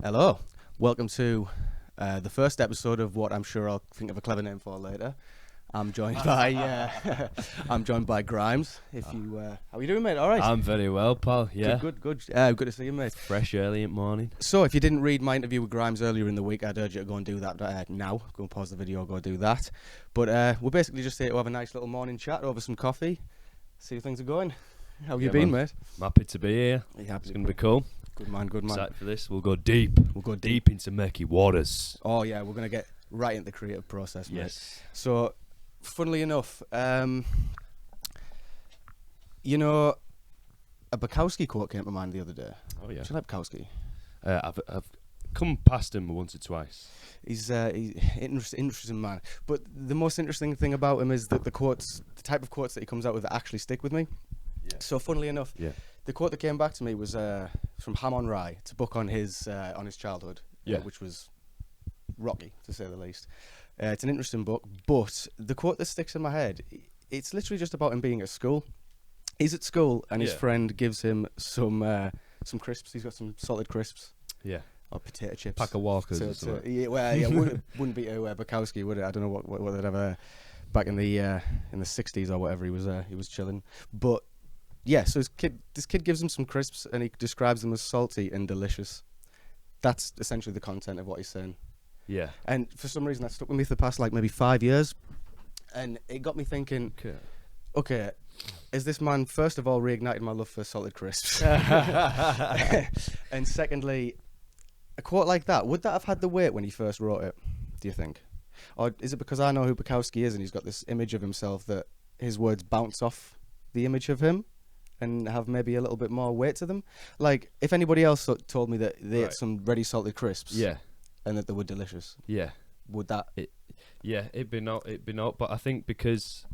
Hello, welcome to the first episode of what I'm sure I'll think of a clever name for later. I'm joined by I'm joined by Grimes. How are you doing, mate? All right. I'm very well, pal. Yeah. Good. Good to see you, mate. Fresh early in the morning. So, if you didn't read my interview with Grimes earlier in the week, I'd urge you to go and do that now. Go and pause the video, go do that. But we're basically just here to have a nice little morning chat over some coffee, see how things are going. How have you been, mate? I'm happy to be here. It's going to be cool. Good man. Excited for this. We'll go deep. Deep into murky waters. Oh yeah, we're gonna get right into the creative process, mate. Yes. So, funnily enough, you know, a Bukowski quote came to mind the other day. Oh yeah. Do you like Bukowski? I've come past him once or twice. He's interesting man. But the most interesting thing about him is that the type of quotes that he comes out with that actually stick with me. Yeah. So, funnily enough, the quote that came back to me was from Ham on Rye. It's a book on his childhood, which was rocky, to say the least. It's an interesting book, but the quote that sticks in my head, it's literally just about him being at school. He's at school, and his friend gives him some crisps. He's got some salted crisps. Yeah. Or potato chips. Pack of Walkers or something. Wouldn't be Bukowski, would it? I don't know what they'd have back in the 60s or whatever. He was chilling, but yeah. So this kid gives him some crisps, and he describes them as salty and delicious. That's essentially the content of what he's saying. Yeah. And for some reason that stuck with me for the past maybe 5 years, and it got me thinking. Okay, is this man first of all reignited my love for salted crisps? And secondly, a quote like that, would that have had the weight when he first wrote it, do you think? Or is it because I know who Bukowski is and he's got this image of himself that his words bounce off the image of him and have maybe a little bit more weight to them? Like, if anybody else told me that they ate some ready salted crisps and that they were delicious, would that... It'd be not, but I think because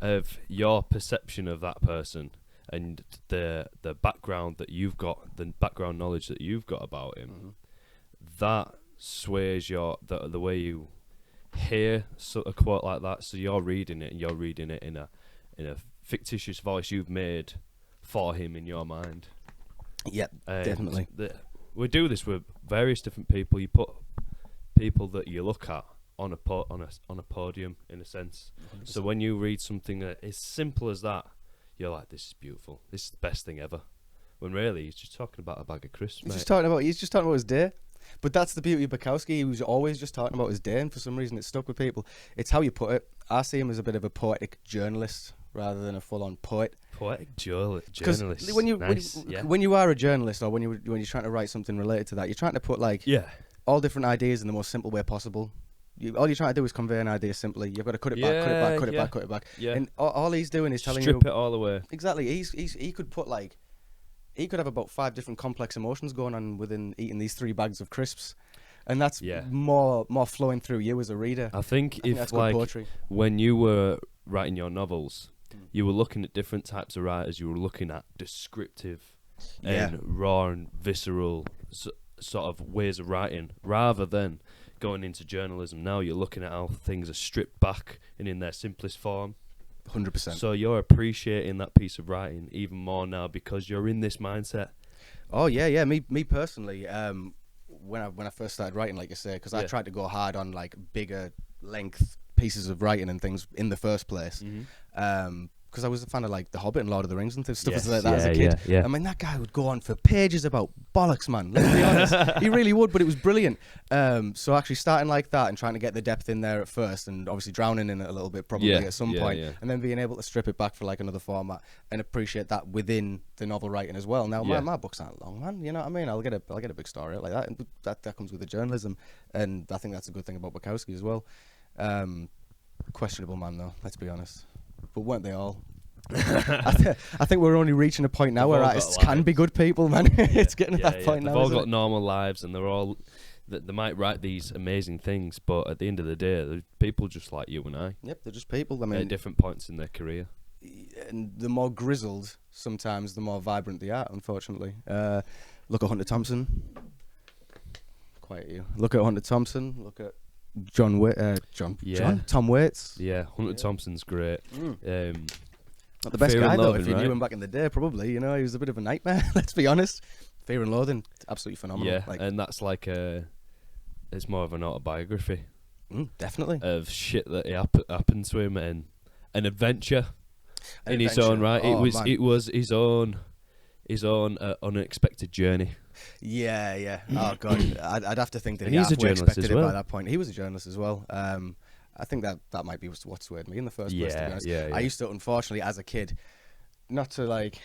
of your perception of that person and the background that you've got, the background knowledge that you've got about him, that sways the way you hear a quote like that. So you're reading it in a fictitious voice you've made for him in your mind. Yeah, definitely. We do this with various different people. You put people that you look at on a podium, in a sense. 100%. So when you read something that is simple as that, you're like, this is beautiful. This is the best thing ever. When really he's just talking about a bag of crisps. He's just talking about his day. But that's the beauty of Bukowski. He was always just talking about his day, and for some reason it stuck with people. It's how you put it. I see him as a bit of a poetic journalist rather than a full-on poet. Poetic journalist. When you are a journalist, or when you're trying to write something related to that, you're trying to put all different ideas in the most simple way possible. All you're trying to do is convey an idea simply. You've got to cut it back, cut it back. Yeah. And all he's doing is telling you... Strip it all away. Exactly. He could put he could have about 5 different complex emotions going on within eating these 3 bags of crisps. And that's more flowing through you as a reader. I think that's good poetry. When you were writing your novels, you were looking at different types of writers. You were looking at descriptive and raw and visceral sort of ways of writing, rather than going into journalism. Now you're looking at how things are stripped back and in their simplest form. 100%. So you're appreciating that piece of writing even more now because you're in this mindset. Oh yeah. Me personally, when I first started writing, like you say, because I tried to go hard on bigger length pieces of writing and things in the first place. Because I was a fan of The Hobbit and Lord of the Rings and stuff like that as a kid. I mean, that guy would go on for pages about bollocks, man. Let's be honest, he really would. But it was brilliant. So actually starting like that and trying to get the depth in there at first, and obviously drowning in it a little bit probably at some point, and then being able to strip it back for another format and appreciate that within the novel writing as well. Now my books aren't long, man. You know what I mean? I'll get a big story out like that, and that comes with the journalism, and I think that's a good thing about Bukowski as well. Questionable man though, let's be honest. But weren't they all? I think we're only reaching a point now where artists can be good people, man. It's getting to that point now. They've all got normal lives, and they're all they might write these amazing things, but at the end of the day, they're people just like you and I. Yep, they're just people. I mean, at different points in their career. And the more grizzled, sometimes the more vibrant they are. Unfortunately, look at Hunter Thompson. Quiet you. Look at Hunter Thompson. Look at Tom Waits. Yeah, Hunter Thompson's great. Not the best guy though. If you knew him back in the day, probably. You know, he was a bit of a nightmare. Let's be honest. Fear and Loathing, absolutely phenomenal. Yeah, and that's like it's more of an autobiography definitely of shit that happened to him and an adventure in his own right. Oh, it was his own unexpected journey. Yeah. Oh god, I'd have to think that And he he's a halfway journalist expected as it well. by that point. He was a journalist as well. I think that might be what swayed me in the first place. To be honest. Yeah. I used to, unfortunately, as a kid, not to like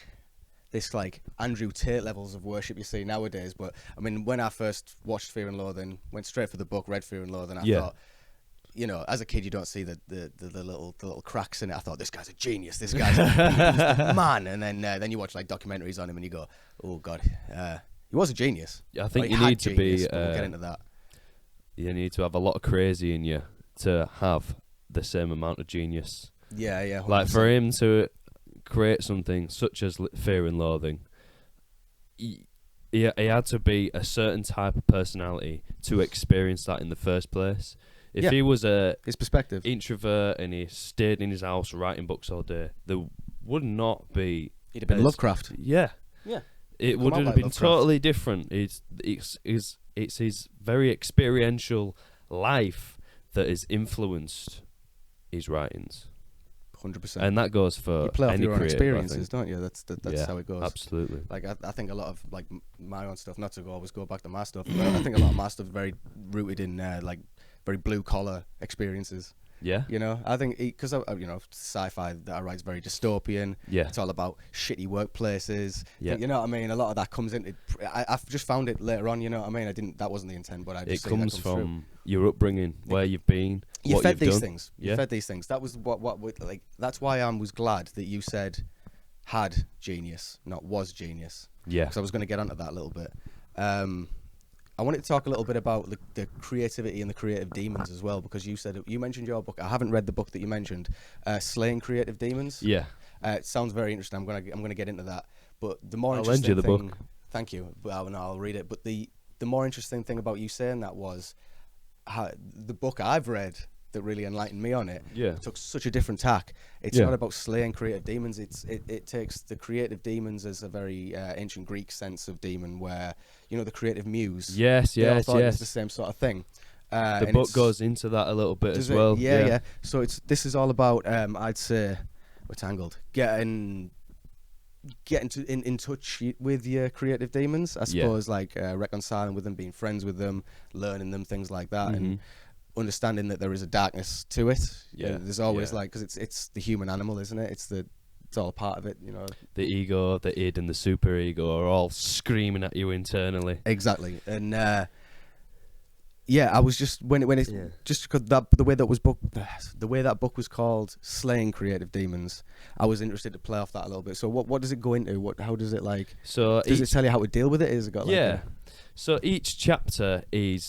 this like Andrew Tate levels of worship you see nowadays, but I mean, when I first watched Fear and Loathing, went straight for the book, read Fear and Loathing, I thought, you know, as a kid, you don't see the little cracks in it. I thought, this guy's a genius. This guy's a man. And then you watch like documentaries on him, and you go, oh god, he was a genius. I think Or you he had need to genius, be. but we'll get into that. You need to have a lot of crazy in you to have the same amount of genius. Yeah. 100%. Like for him to create something such as Fear and Loathing, he had to be a certain type of personality to experience that in the first place. If he was his perspective introvert and he stayed in his house writing books all day, there would not be. He'd have been Lovecraft. Yeah. It would have been Lovecraft. totally different. It's his very experiential life that has influenced his writings. 100%. And that goes for you play off any your own creative, experiences, don't you? That's how it goes. Absolutely. Like I think a lot of like my own stuff, not to always go back to my stuff, but I think a lot of my stuff is very rooted in like very blue collar experiences. Yeah. You know, I think because you know, sci-fi that I write is very dystopian. Yeah. It's all about shitty workplaces. Yeah. You know what I mean? A lot of that comes in. I've just found it later on. You know what I mean? That wasn't the intent, but I just It see comes that from through. your upbringing, where you've been, You what fed you've these done. things. Yeah. You fed these things. That was what like. That's why I was glad that you said had genius, not was genius. Yeah. Because I was going to get onto that a little bit. I wanted to talk a little bit about the creativity and the creative demons as well, because you mentioned your book. I haven't read the book that you mentioned, Slaying Creative Demons. Yeah. It sounds very interesting. I'm gonna get into that. But the more I'll interesting lend you the thing, book. Thank you. Well, no, I'll read it. But the more interesting thing about you saying that was how the book I've read that really enlightened me on it. Yeah. Took such a different tack. It's not about slaying creative demons. It takes the creative demons as a very ancient Greek sense of demon, where you know the creative muse. Yes. It's the same sort of thing. The book goes into that a little bit as well. Yeah. So this is all about I'd say we're tangled. Getting in touch with your creative demons. I suppose like reconciling with them, being friends with them, learning them, things like that, and understanding that there is a darkness to it. There's always like, because it's the human animal, isn't it? It's all a part of it, you know. The ego, the id, and the super ego are all screaming at you internally. Exactly. And I was just just because the way that book was called, Slaying Creative Demons, I was interested to play off that a little bit. So what does it go into? How does it like? So does it tell you how to deal with it? Is it got like So each chapter it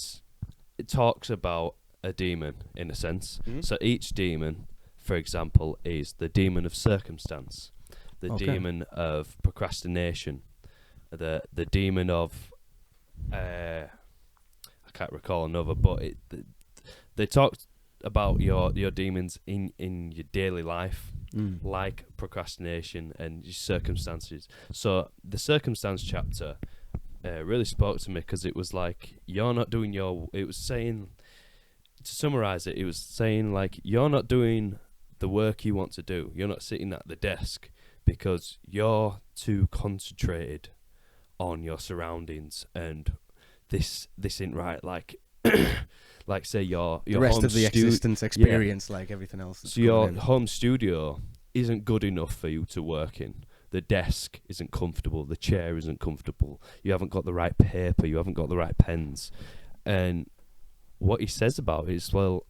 talks about a demon in a sense. Mm-hmm. So each demon, for example, is the demon of circumstance, the demon of procrastination, the demon of I can't recall another, but they talked about your demons in your daily life, like procrastination and your circumstances. So the circumstance chapter really spoke to me, because it was like, you're not doing it was saying, to summarize it was saying like, you're not doing the work you want to do. You're not sitting at the desk because you're too concentrated on your surroundings, and this isn't right. Like like say your the rest home of the existence experience, like everything else. So your home studio isn't good enough for you to work in. The desk isn't comfortable. The chair isn't comfortable. You haven't got the right paper. You haven't got the right pens. And what he says about it is, well,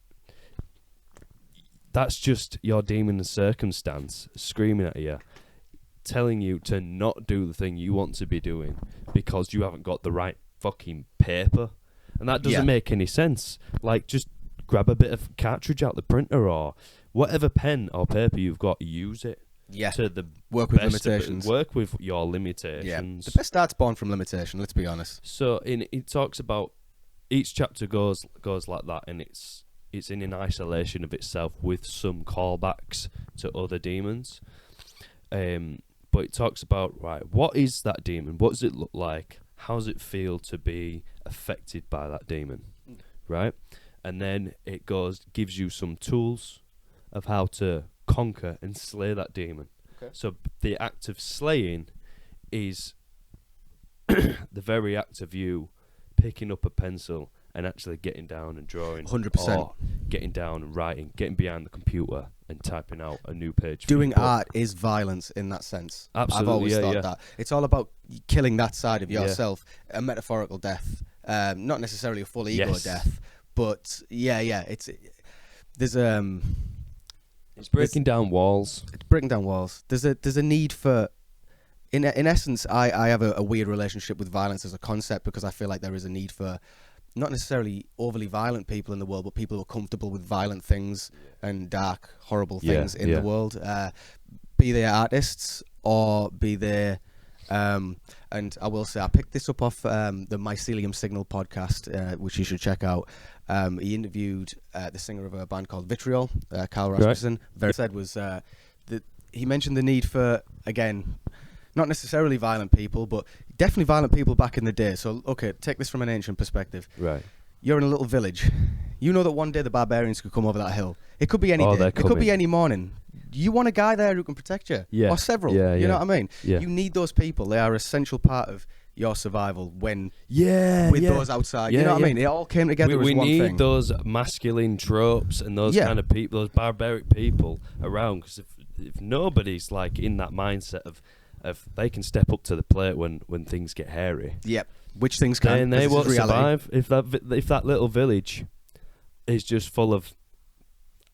that's just your demon of circumstance screaming at you, telling you to not do the thing you want to be doing because you haven't got the right fucking paper. And that doesn't make any sense. Like, just grab a bit of cartridge out the printer, or whatever pen or paper you've got, use it. Yeah. To the work with limitations. Work with your limitations. Yeah. The best art's born from limitation, let's be honest. So it talks about, each chapter goes like that, and it's in an isolation of itself with some callbacks to other demons. But it talks about, right, what is that demon? What does it look like? how's it feel to be affected by that demon, right? And then it gives you some tools of how to conquer and slay that demon. Okay. So the act of slaying is the very act of you picking up a pencil and actually getting down and drawing. 100%. Or getting down and writing, getting behind the computer and typing out a new page. Doing art is violence in that sense. Absolutely, I've always thought that. It's all about killing that side of Yeah. yourself, a metaphorical death, not necessarily a full ego Yes. death, but it's breaking down walls. It's breaking down walls. There's a need for, in essence, I have a weird relationship with violence as a concept, because I feel like there is a need for not necessarily overly violent people in the world, but people who are comfortable with violent things and dark, horrible things in the world. Be they artists or be they, and I will say, I picked this up off the Mycelium Signal podcast, which you should check out. He interviewed the singer of a band called Vitriol, Carl Rasmussen. Very said was that he mentioned the need for, again, not necessarily violent people, but definitely violent people back in the day. So, okay, take this from an ancient perspective. Right. You're in a little village. You know that one day the barbarians could come over that hill. It could be any day. It could be any morning. You want a guy there who can protect you. Yeah. Or several. Yeah, you know what I mean? Yeah. You need those people. They are an essential part of your survival when with those outside. You know what I mean? It all came together as one thing. We need those masculine tropes and those kind of people, those barbaric people around, because if nobody's like in that mindset of they can step up to the plate when things get hairy. Yep. Which things can. And they won't survive if that little village is just full of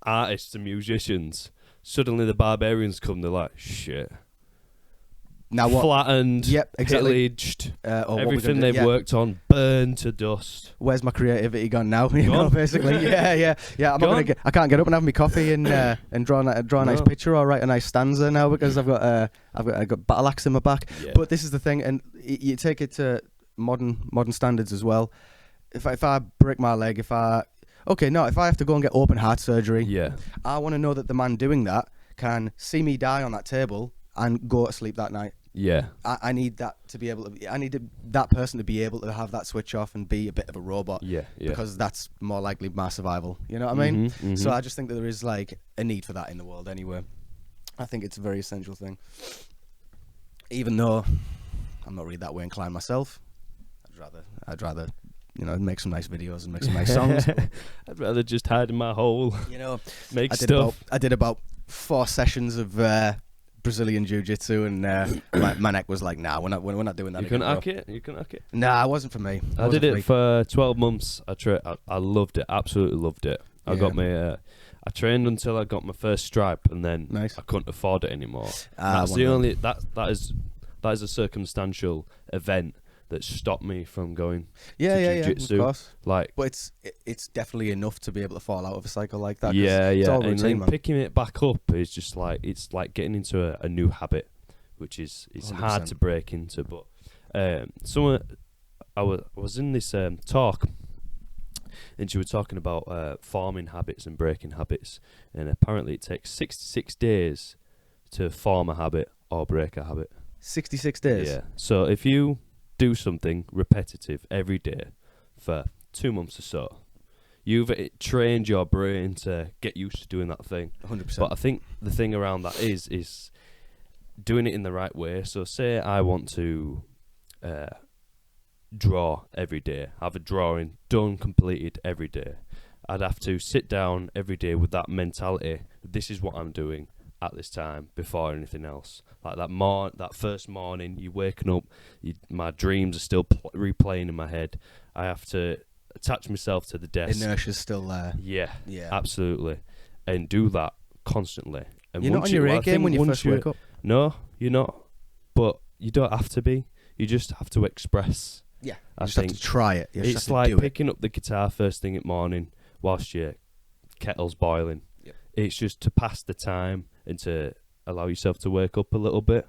artists and musicians. Suddenly the barbarians come. They're like, shit. Now what? Flattened. Yep. Exactly. Pillaged. Or everything they've worked on burned to dust. Where's my creativity gone now? You know, basically. Yeah. I'm not gonna I can't get up and have my coffee and draw a nice picture or write a nice stanza now, because I've got battle axe in my back. Yeah. But this is the thing, and you take it to modern standards as well. If I break my leg, if I have to go and get open heart surgery, I want to know that the man doing that can see me die on that table and go to sleep that night. Yeah. I need that to be able to. I need that person to be able to have that switch off and be a bit of a robot. Yeah. Because that's more likely my survival. You know what I mean? Mm-hmm. So I just think that there is like a need for that in the world anyway. I think it's a very essential thing. Even though I'm not really that way inclined myself, I'd rather make some nice videos and make some nice songs. I'd rather just hide in my hole. Make stuff. I did about 4 sessions of Brazilian jiu-jitsu, and my neck was like, nah, we're not doing that. You couldn't hack it? You couldn't hack it? Nah, it wasn't for me. I did it for 12 months. I loved it. Absolutely loved it. I trained until I got my first stripe, and then I couldn't afford it anymore. That's the only that is a circumstantial event that stopped me from going to jiu-jitsu. Of course. But it's definitely enough to be able to fall out of a cycle like that. It's all routine, and then man. picking it back up is just like it's like getting into a new habit, which is 100%. Hard to break into. But I was in this talk, and she was talking about forming habits and breaking habits, and apparently it takes 66 days to form a habit or break a habit. 66 days. Yeah. So if you do something repetitive every day for 2 months or so, you've trained your brain to get used to doing that thing. 100%. But I think the thing around that is doing it in the right way. So say I want to draw every day, have a drawing done, completed every day. I'd have to sit down every day with that mentality. This is what I'm doing at this time before anything else. Like that first morning, you're waking up, my dreams are still replaying in my head. I have to attach myself to the desk. Inertia's still there. Yeah, absolutely. And do that constantly. And you're not on your A game when you first wake up. No, you're not. But you don't have to be. You just have to express. Yeah, you just have to try it. It's like picking up the guitar first thing in the morning whilst your kettle's boiling. Yep. It's just to pass the time and to allow yourself to wake up a little bit,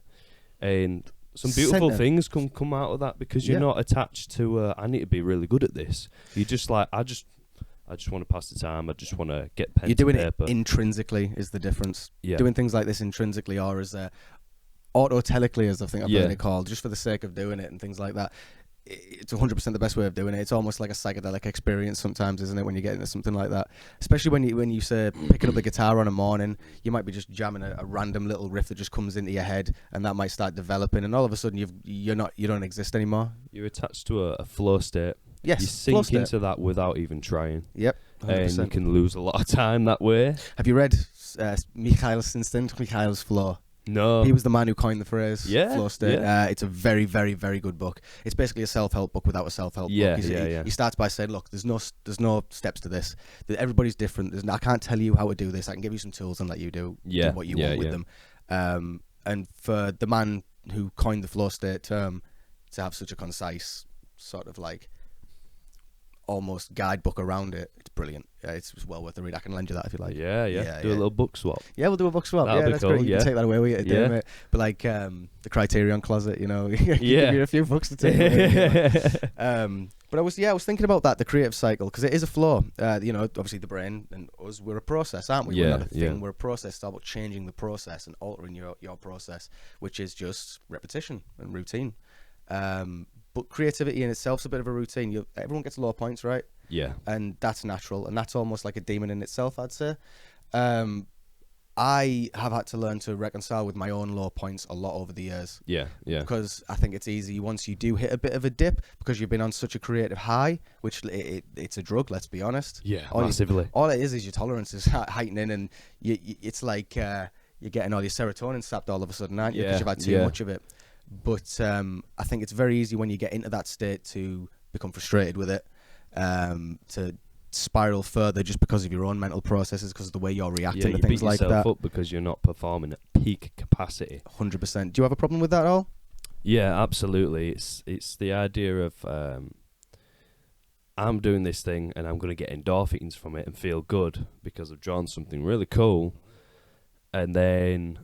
and some beautiful things come out of that, because you're not attached to I need to be really good at this. You're just like, I just want to pass the time. I just want to get pen to paper. You're doing it intrinsically is the difference. Doing things like this intrinsically, or as autotelically, as I think I've heard it called, just for the sake of doing it and things like that. it's 100% the best way of doing it. It's almost like a psychedelic experience sometimes, isn't it, when you get into something like that? Especially when you say picking up the guitar on a morning, you might be just jamming a random little riff that just comes into your head, and that might start developing, and all of a sudden you don't exist anymore. You're attached to a flow state. Yes, you sink into that without even trying. Yep, 100%. And you can lose a lot of time that way. Have you read Mikhail's Flow? No. He was the man who coined the phrase flow state. Yeah. It's a very, very, very good book. It's basically a self-help book without a self-help book. He starts by saying, look, there's no steps to this. Everybody's different. I can't tell you how to do this. I can give you some tools and let you do what you want with them. And for the man who coined the flow state term to have such a concise sort of like almost guidebook around it, it's brilliant. It's well worth the read. I can lend you that if you like. Yeah. Do a little book swap. Yeah, we'll do a book swap. That'll be that's cool. great. You can take that away with you today, mate. But like the Criterion closet, you know, give you a few books to take away. But I was thinking about that, the creative cycle, because it is a flow. You know, obviously the brain and us, we're a process, aren't we? We're not a thing. We're a process. It's all about changing the process and altering your process, which is just repetition and routine. But creativity in itself is a bit of a routine. Everyone gets low points, right? Yeah. And that's natural, and that's almost like a demon in itself, I'd say. I have had to learn to reconcile with my own low points a lot over the years. Yeah. Because I think it's easy once you do hit a bit of a dip, because you've been on such a creative high, which it's a drug, let's be honest. Yeah, massively. All it is your tolerance is heightening, and it's like you're getting all your serotonin sapped all of a sudden, aren't you? Because you've had too much of it. But I think it's very easy when you get into that state to become frustrated with it, to spiral further just because of your own mental processes, because of the way you're reacting to things like that. You beat yourself up because you're not performing at peak capacity. 100%. Do you have a problem with that at all? Yeah, absolutely. It's the idea of I'm doing this thing and I'm going to get endorphins from it and feel good because I've drawn something really cool, and then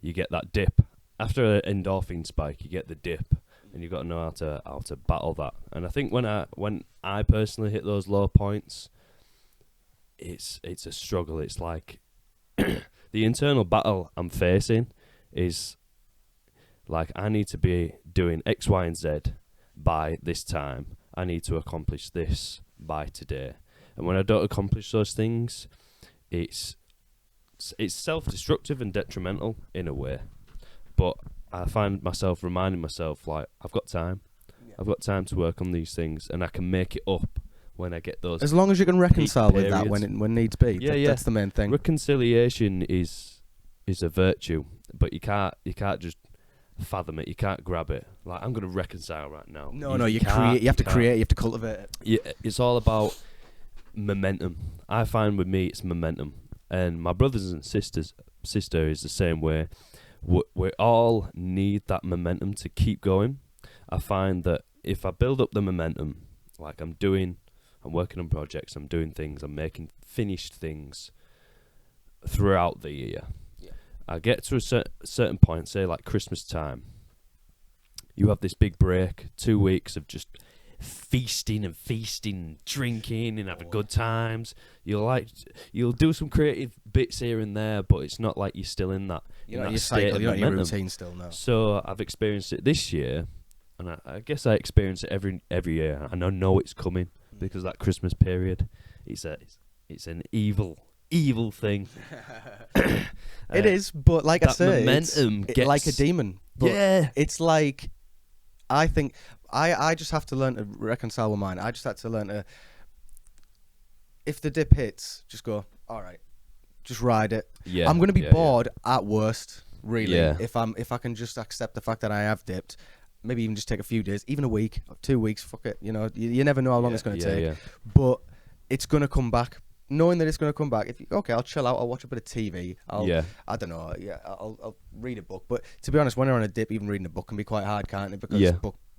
you get that dip. After an endorphin spike, you get the dip, and you've got to know how to battle that. And I think when I personally hit those low points, it's a struggle. It's like the internal battle I'm facing is like, I need to be doing X, Y, and Z by this time. I need to accomplish this by today. And when I don't accomplish those things, it's self-destructive and detrimental in a way. But I find myself reminding myself, like, I've got time. Yeah. I've got time to work on these things, and I can make it up when I get those. As long as you can reconcile with that when needs be. That's the main thing. Reconciliation is a virtue, but you can't just fathom it. You can't grab it. Like, I'm going to reconcile right now. No, you create. You have to create. You have to cultivate it. Yeah, it's all about momentum. I find with me, it's momentum, and my brothers and sister is the same way. We all need that momentum to keep going. I find that if I build up the momentum, like I'm working on projects, I'm doing things, I'm making finished things throughout the year. Yeah. I get to a certain point, say like Christmas time, you have this big break, 2 weeks of just feasting, drinking and having good times. You'll do some creative bits here and there, but it's not like you're still in that. You're not your cycle, you're not your routine still now. So I've experienced it this year, and I guess I experience it every year, and I know it's coming because that Christmas period, it's an evil thing. It is, but like I say, momentum it's like a demon. But it's like, I think I just have to learn to reconcile with mine. I just had to learn to, if the dip hits, just go, all right, just ride it. Yeah, I'm going to be bored at worst, really. Yeah. If I can just accept the fact that I have dipped, maybe even just take a few days, even a week, 2 weeks, fuck it. You know, you never know how long it's going to take. Yeah. But it's going to come back. Knowing that it's going to come back, I'll chill out, I'll watch a bit of TV, I don't know, I'll read a book. But to be honest, when you're on a dip, even reading a book can be quite hard, can't it? Because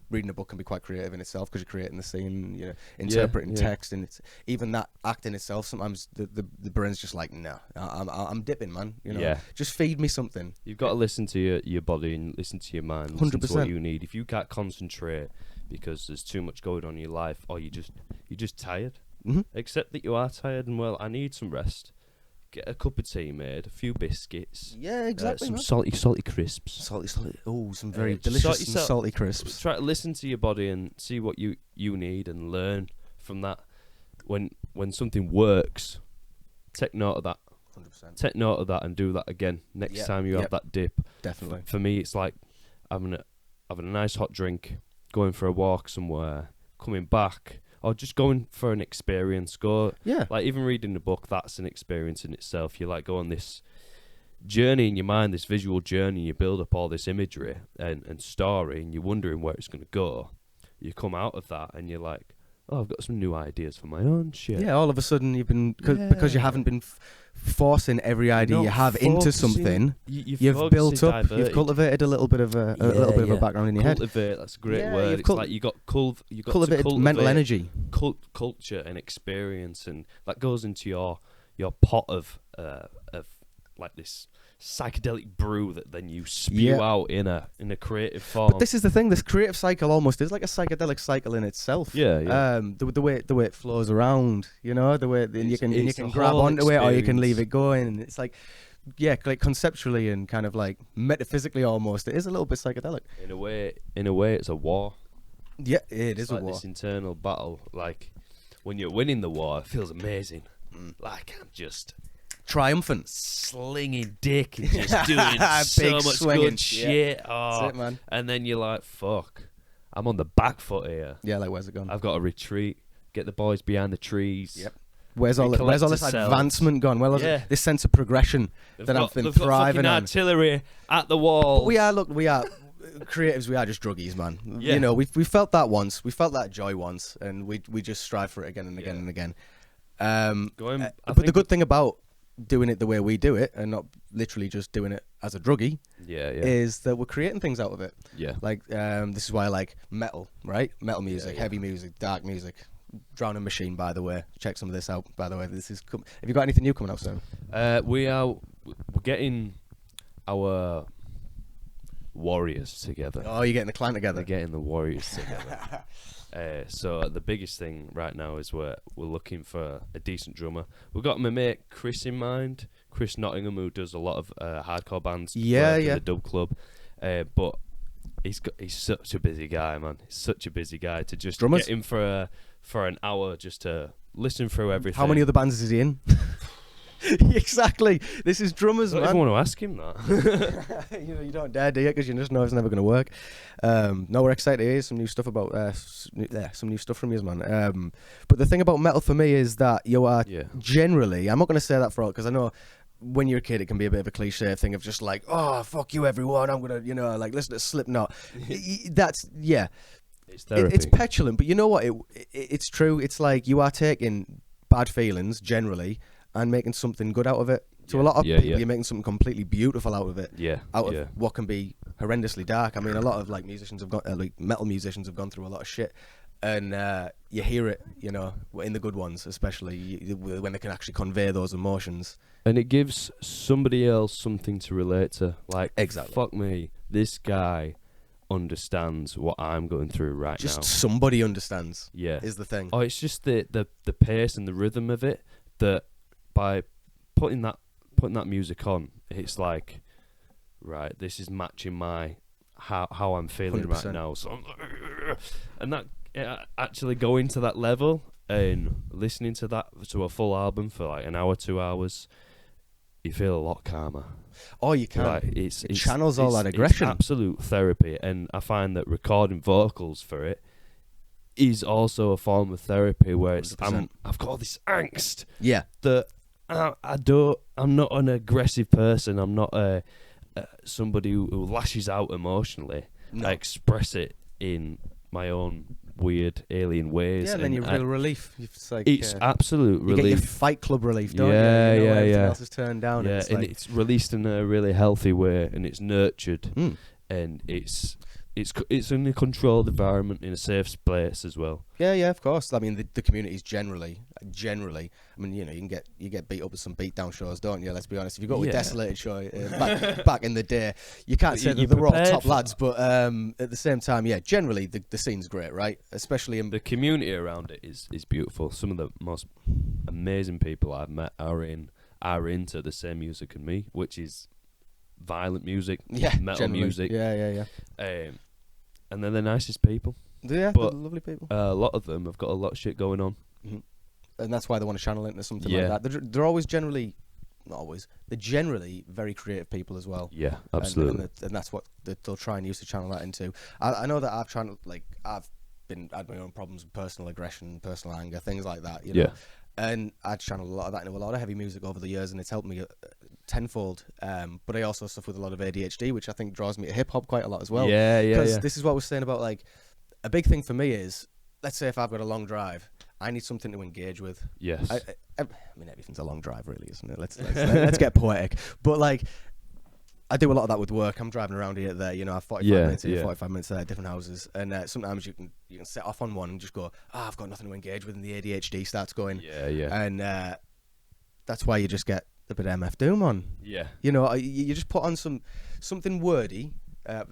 reading a book can be quite creative in itself, because you're creating the scene, you know, interpreting text, and it's even that act in itself. Sometimes the brain's just like, no, I'm dipping, man. You know, just feed me something. You've got to listen to your body and listen to your mind. 100%. Listen to what you need. If you can't concentrate because there's too much going on in your life, or you're just tired. Mm-hmm. Accept that you are tired, and well, I need some rest. get a cup of tea made, a few biscuits. Yeah, exactly. Some salty crisps. Salty. Oh, some very Just delicious sort salty crisps. Try to listen to your body and see what you need and learn from that. When something works, take note of that. 100%. Take note of that and do that again next time you have that dip. Definitely. For me, it's like having a nice hot drink, going for a walk somewhere, coming back, or just going for an experience. Like even reading a book, that's an experience in itself. You like go on this journey in your mind, this visual journey. You build up all this imagery and story, and you're wondering where it's going to go. You come out of that, and you're like, oh, I've got some new ideas for my own shit. Yeah, all of a sudden you've been because you haven't been forcing every idea you have into something. You've built up, you've cultivated a little bit of a background in your head. Cultivate, that's a great word. It's like you got cultivated mental energy, culture and experience, and that goes into your pot of like this psychedelic brew that then you spew out in a creative form. But this is the thing: this creative cycle almost is like a psychedelic cycle in itself. The way it flows around, you know, the way you can grab onto it or you can leave it going, and it's like, like conceptually and kind of like metaphysically almost, it is a little bit psychedelic. In a way, it's a war. Yeah, it is like a war. This internal battle. Like when you're winning the war, it feels amazing. Like I'm just triumphant, slinging dick and just doing so much good shit. That's it, man. And then you're like, fuck, I'm on the back foot here. Yeah, like where's it gone? I've got to retreat, get the boys behind the trees. Yep. Where's all this advancement gone? Where's this sense of progression that I've been thriving on? Artillery at the wall. But we are creatives. We are just druggies, man. You know, we felt that once. We felt that joy once, and we just strive for it again and again and again. But the good thing about doing it the way we do it and not literally just doing it as a druggie is that we're creating things out of it. Like this is why I like metal, right? Metal music, heavy music, dark music. Drowning Machine, by the way, check some of this out, by the way. This is have you got anything new coming out soon? We're getting our warriors together. Oh, you're getting the clan together. We're getting the warriors together. So the biggest thing right now is we're looking for a decent drummer. We've got my mate Chris in mind, Chris Nottingham, who does a lot of hardcore bands. In the Dub Club, but he's such a busy guy, man. He's such a busy guy to just get him for an hour just to listen through everything. How many other bands is he in? Exactly. This is drummers, man. I don't want to ask him that. You don't dare, do you? Because you just know it's never going to work. No, we're excited to hear some new stuff about some new stuff from you, man. But the thing about metal for me is that you are generally, I'm not going to say that for all, because I know when you're a kid it can be a bit of a cliche thing of just like, oh, fuck you everyone, I'm going to, like listen to Slipknot. That's, it's therapy. It's petulant, but you know what? It's true. It's like you are taking bad feelings generally and making something good out of it. To a lot of people, you're making something completely beautiful out of it. Out of what can be horrendously dark. I mean, a lot of like musicians have got, like metal musicians have gone through a lot of shit, and you hear it, you know, in the good ones, especially when they can actually convey those emotions. And it gives somebody else something to relate to. Like, exactly. Fuck me, this guy understands what I'm going through right now. Just somebody understands. Is the thing. Oh, it's just the pace and the rhythm of it that by putting that music on, it's like, right, this is matching my how I'm feeling 100%. Right now. So, and that actually going to that level and listening to a full album for like an hour, 2 hours, you feel a lot calmer. Oh, you can. Like, it channels all that aggression. It's absolute therapy, and I find that recording vocals for it is also a form of therapy where it's I've got all this angst. That I'm not an aggressive person. I'm not somebody who lashes out emotionally. No. I express it in my own weird alien ways. Yeah, and then you feel relief. It's absolute relief. You get your Fight Club relief, don't you? Everything else is turned down. Yeah, and it's released in a really healthy way, and it's nurtured, and it's in a controlled environment in a safe place as well. Yeah, of course. I mean, the communities generally. I mean, you know, you get beat up at some beatdown shows, don't you? Let's be honest. If you go to a Desolated show back in the day, you can't say that they were all top lads, but at the same time, generally the scene's great, right? Especially in the community around it is beautiful. Some of the most amazing people I've met are in are into the same music as me, which is violent music, Yeah, metal generally. music. Yeah. And they're the nicest people. Yeah, But they're lovely people. A lot of them have got a lot of shit going on. Mm-hmm. And that's why they want to channel into something Yeah. like that. They're always generally, not always, they're generally very creative people as well. Yeah, absolutely. And that's what they'll try and use to channel that into. I know that I've had my own problems with personal aggression, personal anger, things like that, you know. Yeah. And I channeled a lot of that into a lot of heavy music over the years, and it's helped me tenfold. But I also suffer with a lot of ADHD, which I think draws me to hip hop quite a lot as well. Yeah. Because this is what I was saying about, like, a big thing for me is, let's say if I've got a long drive, I need something to engage with. Yes. I mean, everything's a long drive, really, isn't it? Let's get poetic. But, like, I do a lot of that with work. I'm driving around here, there, you know, I have 45 minutes here, 45 minutes there, different houses, and sometimes you can set off on one and just go, I've got nothing to engage with, and the ADHD starts going. Yeah. And that's why you just get a bit of MF Doom on. Yeah. You know, you just put on something wordy,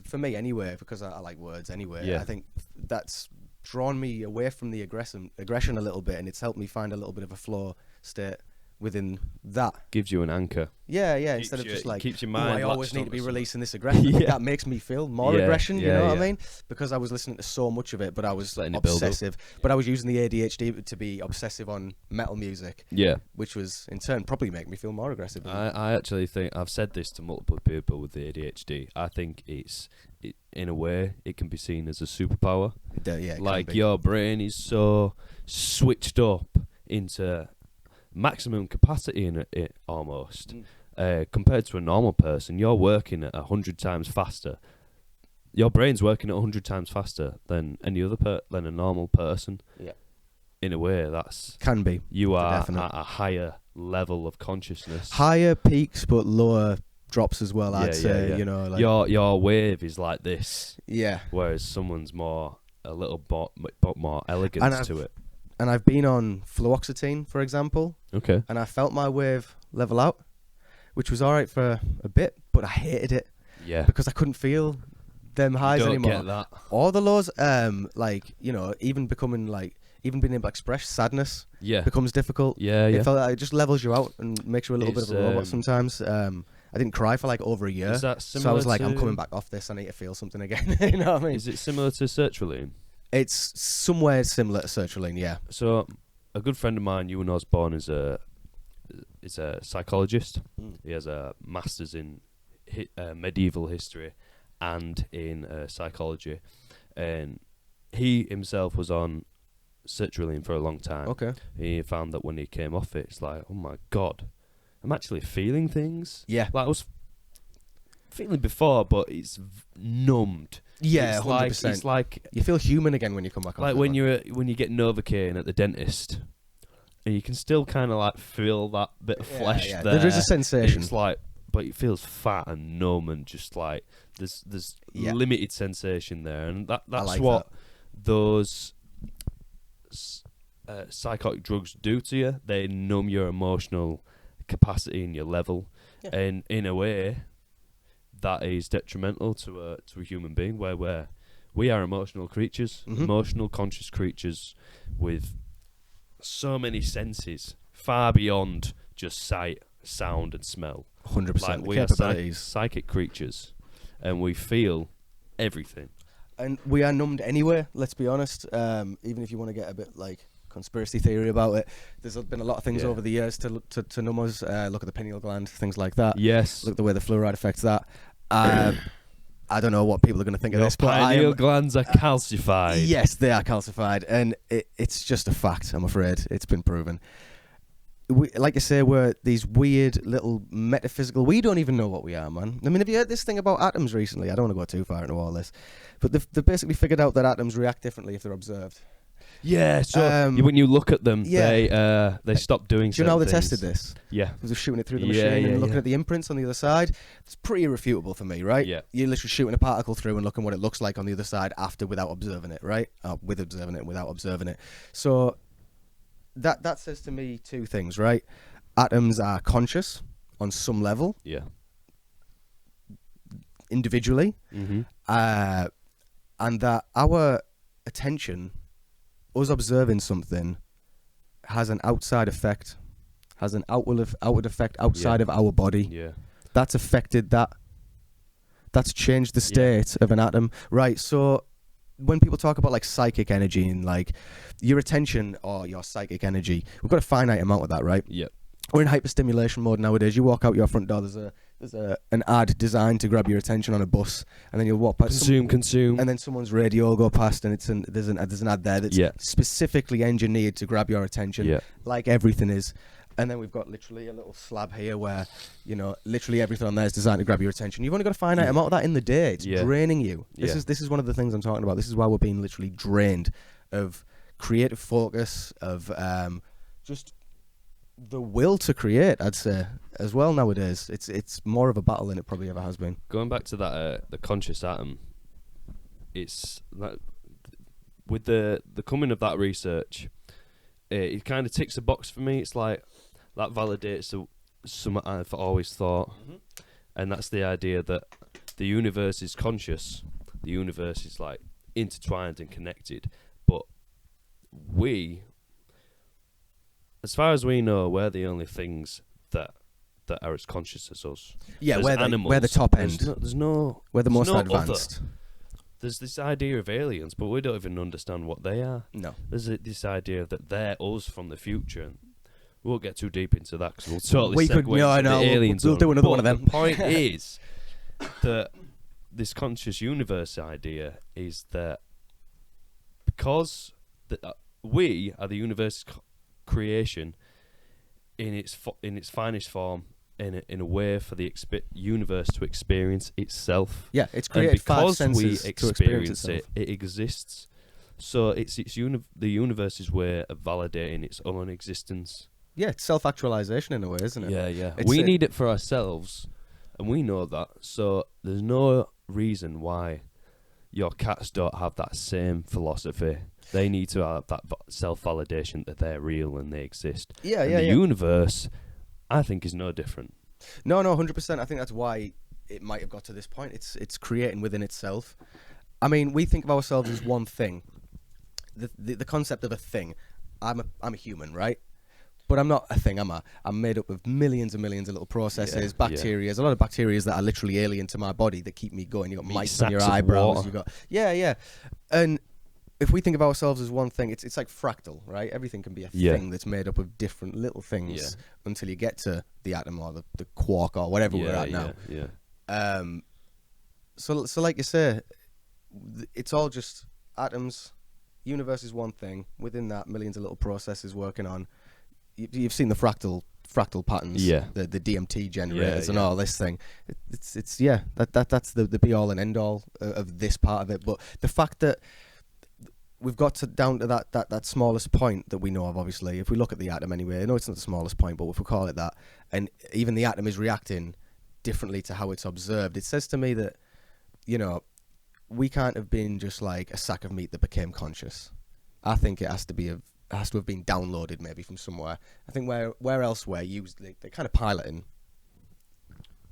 for me anyway, because I like words anyway. Yeah. I think that's drawn me away from the aggression a little bit, and it's helped me find a little bit of a flow state within that. Gives you an anchor. Yeah. Instead of just like, keeps your mind. I always need to be releasing this aggression. I think that makes me feel more aggression. You know what I mean? Because I was listening to so much of it, but I was obsessive. But I was using the ADHD to be obsessive on metal music. Yeah. Which was in turn probably make me feel more aggressive. I actually think I've said this to multiple people with the ADHD. I think in a way it can be seen as a superpower. Like your brain is so switched up into maximum capacity in it almost. Compared to a normal person, you're working at 100 times faster. Your brain's working at 100 times faster than any other than a normal person. Yeah. In a way, that's can be. You are at a higher level of consciousness. Higher peaks, but lower drops as well. I'd say. You know, like your wave is like this. Yeah. Whereas someone's a little more elegance to it. And I've been on fluoxetine, for example. Okay. And I felt my wave level out, which was all right for a bit, but I hated it. Yeah. Because I couldn't feel them highs anymore. Get that. Or the lows, like, you know, even being able to express sadness becomes difficult. Yeah. It felt like it just levels you out and makes you a little bit of a robot sometimes. I didn't cry for like over a year. Is that so I was like, I'm coming back off this. I need to feel something again. You know what I mean? Is it similar to sertraline? It's somewhere similar to sertraline, yeah. So, a good friend of mine, Ewan Osborne, is a psychologist. He has a master's in medieval history and in psychology, and he himself was on sertraline for a long time. Okay. He found that when he came off it, it's like, oh my god, I'm actually feeling things. Yeah. Like I was feeling before, but it's numbed. Yeah, 100%. It's like you feel human again when you come back. Like when you get Novocaine at the dentist, and you can still kind of like feel that bit of flesh there. There is a sensation. It's like, but it feels fat and numb and just like there's limited sensation there, and that's like what those psychotic drugs do to you. They numb your emotional capacity and your level, and in a way, that is detrimental to a human being, where we are emotional creatures, emotional conscious creatures with so many senses far beyond just sight, sound, and smell. 100%. Like we are psychic creatures, and we feel everything. And we are numbed anyway. Let's be honest. Even if you want to get a bit like conspiracy theory about it, there's been a lot of things over the years to numb us. Look at the pineal gland, things like that. Yes. Look at the way the fluoride affects that. I don't know what people are going to think of this, but pineal glands are calcified. Yes, they are calcified, and it's just a fact. I'm afraid it's been proven. Like you say, we're these weird little metaphysical. We don't even know what we are, man. I mean, have you heard this thing about atoms recently? I don't want to go too far into all this, but they've basically figured out that atoms react differently if they're observed. Yeah, so when you look at them, they stop doing. Do you know how they tested this? Yeah, they were shooting it through the machine and looking at the imprints on the other side. It's pretty irrefutable for me, right? Yeah, you're literally shooting a particle through and looking what it looks like on the other side after, without observing it, right? With observing it, without observing it. So that says to me two things, right? Atoms are conscious on some level. Yeah. Individually, and that our attention, us observing something, has an outside effect, has an outward effect outside of our body. Yeah. That's affected that. That's changed the state of an atom. Right, so when people talk about like psychic energy and like your attention or your psychic energy, we've got a finite amount of that, right? Yep. We're in hyperstimulation mode nowadays. You walk out your front door, there's an ad designed to grab your attention on a bus, and then you'll walk past Consume. and then someone's radio will go past, and there's an ad there that's specifically engineered to grab your attention, like everything is. And then we've got literally a little slab here where, you know, literally everything on there is designed to grab your attention. You've only got a finite amount of that in the day. It's draining you. This is one of the things I'm talking about. This is why we're being literally drained of creative focus, of just the will to create, I'd say, as well nowadays. It's more of a battle than it probably ever has been. Going back to that, the conscious atom, it's like, with the coming of that research, it kind of ticks a box for me. It's like, that validates something I've always thought, and that's the idea that the universe is conscious. The universe is like intertwined and connected, but we, as far as we know, we're the only things that are as conscious as us. Yeah, animals, we're the top end. We're the most advanced. There's this idea of aliens, but we don't even understand what they are. No. There's this idea that they're us from the future. We won't get too deep into that because we'll totally segue into the aliens. We'll do another one of them. The point is that this conscious universe idea is that because we are the universe's creation in its finest form, in a way for the universe to experience itself. Yeah, it's created five senses we to experience it. It exists. So it's the universe's way of validating its own existence. Yeah, it's self-actualization in a way, isn't it? Yeah. We need it for ourselves, and we know that. So there's no reason why your cats don't have that same philosophy. They need to have that self-validation that they're real and they exist. The universe, I think, is no different. No, 100%. I think that's why it might have got to this point. It's creating within itself. I mean, we think of ourselves as one thing. The concept of a thing. I'm a human, right? But I'm not a thing, am I? I'm made up of millions and millions of little processes, bacteria. There's a lot of bacteria that are literally alien to my body that keep me going. You've got mice on your eyebrows. You've got and if we think of ourselves as one thing, it's like fractal, right? Everything can be a thing that's made up of different little things until you get to the atom or the quark or whatever we're at now. So like you say, it's all just atoms. Universe is one thing. Within that, millions of little processes working on. You've seen the fractal patterns, the DMT generators and all this thing. It's that's the be all and end all of this part of it. But the fact that we've got down to that smallest point that we know of, obviously, if we look at the atom anyway, I know it's not the smallest point, but if we call it that, and even the atom is reacting differently to how it's observed, it says to me that, you know, we can't have been just like a sack of meat that became conscious. I think it has to have been downloaded maybe from somewhere. I think where else were used, they're kind of piloting.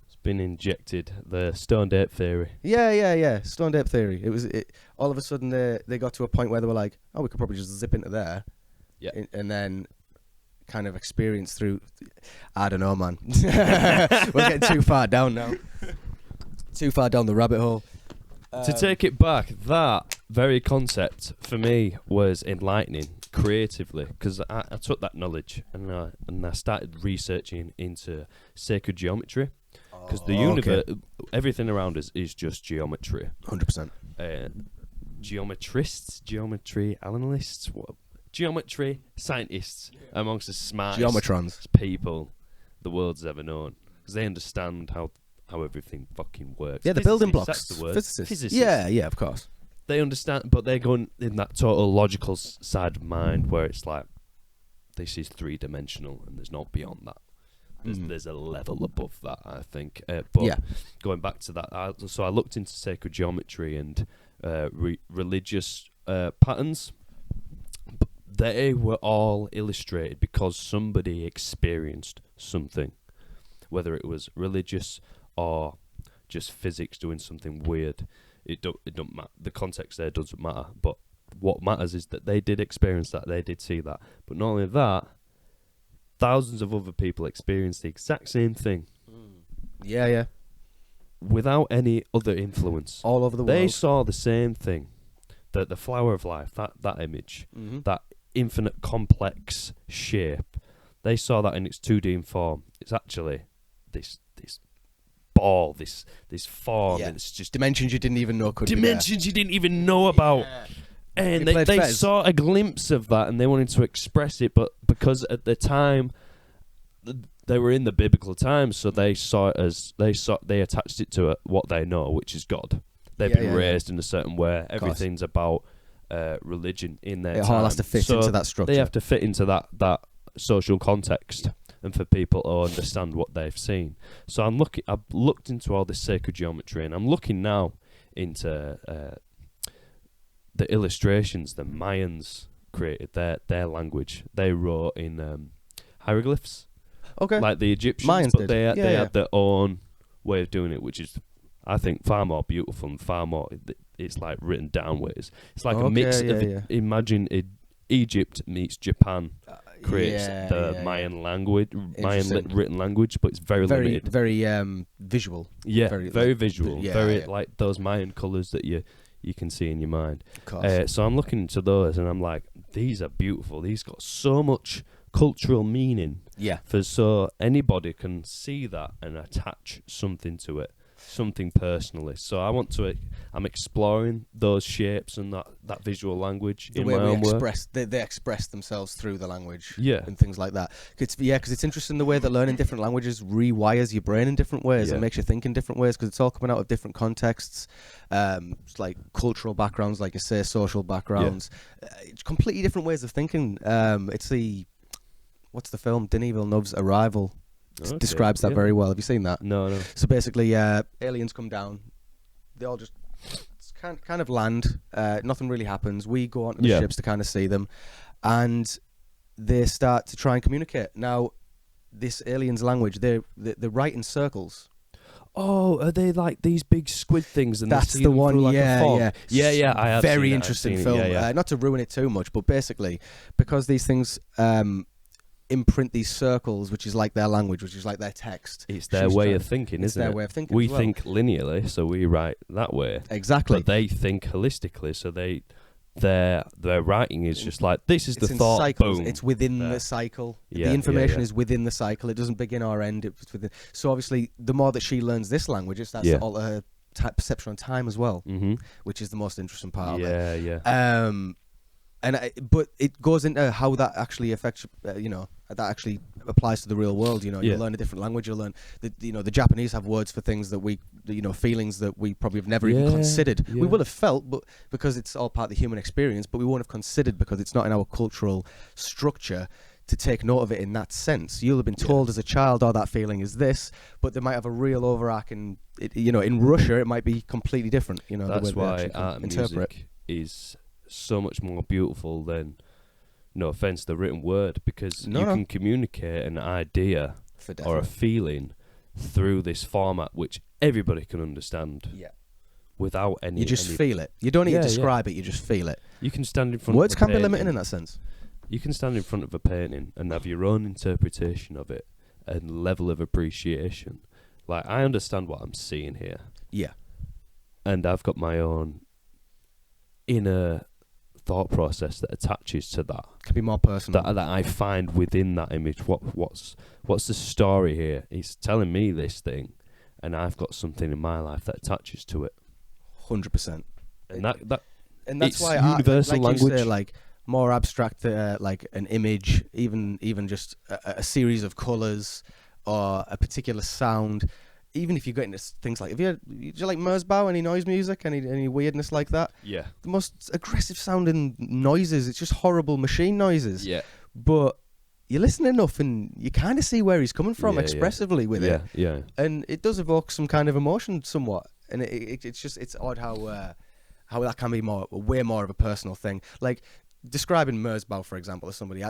It's been injected, the stoned ape theory. Yeah. Stoned ape theory. All of a sudden they got to a point where they were like, oh, we could probably just zip into there. Yeah. And then kind of experience through, I don't know, man. We're getting too far down now. Too far down the rabbit hole. To take it back, that very concept for me was enlightening creatively, because I took that knowledge and I started researching into sacred geometry, because the universe, everything around us is just geometry. 100%. Geometrists, geometry analysts, geometry scientists amongst the smartest geometrons people the world's ever known, because they understand how everything fucking works. Yeah, the building blocks. That's the word. Physicists. Yeah, of course. They understand, but they're going in that total logical side of mind where it's like, this is three-dimensional and there's not beyond that. There's a level above that, I think. But going back to that, so I looked into sacred geometry and religious patterns. They were all illustrated because somebody experienced something, whether it was religious or just physics doing something weird. It don't matter. The context there doesn't matter. But what matters is that they did experience that. They did see that. But not only that, thousands of other people experienced the exact same thing. Yeah. Without any other influence. All over the world. They saw the same thing. The flower of life, that image, that infinite complex shape. They saw that in its 2D form. It's actually this ball, this form. Yeah. It's just dimensions you didn't even know could dimensions you didn't even know about. Yeah. And they saw a glimpse of that, and they wanted to express it, but because at the time they were in the biblical times, so they saw it as they attached it to what they know, which is God. They've been raised in a certain way. Everything's about religion in their time. It all has to fit into that structure. They have to fit into that social context, and for people to understand what they've seen. So I've looked into all this sacred geometry, and I'm looking now into the illustrations the Mayans created, their language. They wrote in hieroglyphs, like the Egyptians, Mayans but did. they had their own way of doing it, which is, I think, far more beautiful and far more. It's like written down ways. It's like a mix of imagine Egypt meets Japan creates the Mayan language, Mayan written language, but it's very limited, very visual. Yeah, very visual, like those Mayan colours that you can see in your mind. So I'm looking into those, and I'm like, these are beautiful. These got so much cultural meaning. Yeah. So anybody can see that and attach something to it, something personally. So I'm exploring those shapes and that visual language the in way my own we work. they express themselves through the language. Yeah. And things like that. Because it's interesting the way that learning different languages rewires your brain in different ways and makes you think in different ways, because it's all coming out of different contexts, it's like cultural backgrounds, like you say, social backgrounds, it's completely different ways of thinking. It's what's the film? Denis Villeneuve's Arrival. Describes that very well. Have you seen that? No. So basically, aliens come down. They all just kind of land. Nothing really happens. We go onto the ships to kind of see them, and they start to try and communicate. Now, this alien's language, they write in circles. Oh, are they like these big squid things? And that's the one. Like yeah. I have very seen interesting film. Yeah. Not to ruin it too much, but basically, because these things imprint these circles, which is like their language, which is like their text. It's their way of thinking, isn't it? It's their way of thinking. We think linearly, so we write that way. Exactly. But they think holistically, so their writing is just like, this is the thought. Cycles. Boom. It's within the cycle. Yeah, the information is within the cycle. It doesn't begin or end. It's within. So obviously, the more that she learns this language, it starts to alter her perception on time as well, which is the most interesting part of it. Yeah. But it goes into how that actually affects, that actually applies to the real world. You learn a different language. You'll learn the Japanese have words for things that we, feelings that we probably have never even considered. Yeah. We will have felt, but because it's all part of the human experience, but we won't have considered because it's not in our cultural structure to take note of it in that sense. You'll have been told as a child, that feeling is this, but they might have a real overarching, in Russia, it might be completely different. That's the way why art and music is so much more beautiful than, no offense, the written word, because you can communicate an idea or a feeling through this format which everybody can understand. Yeah. Without any. You just feel it. You don't need to describe it. You just feel it. You can stand in front. Words of a can be limiting in that sense. You can stand in front of a painting and have your own interpretation of it and level of appreciation. Like, I understand what I'm seeing here. Yeah. And I've got my own inner thought process that attaches to that. Can be more personal. That I find within that image. What's the story here? He's telling me this thing, and I've got something in my life that attaches to it. 100%. And that's it's why universal language. You say, like, more abstract, like an image, even just a series of colours or a particular sound. Even if you get into things like, do you like Merzbow, any noise music, any weirdness like that? Yeah. The most aggressive sounding noises, it's just horrible machine noises. Yeah. But you listen enough and you kind of see where he's coming from expressively with it. Yeah. And it does evoke some kind of emotion somewhat. And it's odd how that can be way more of a personal thing. Like, describing Merzbow, for example, as somebody,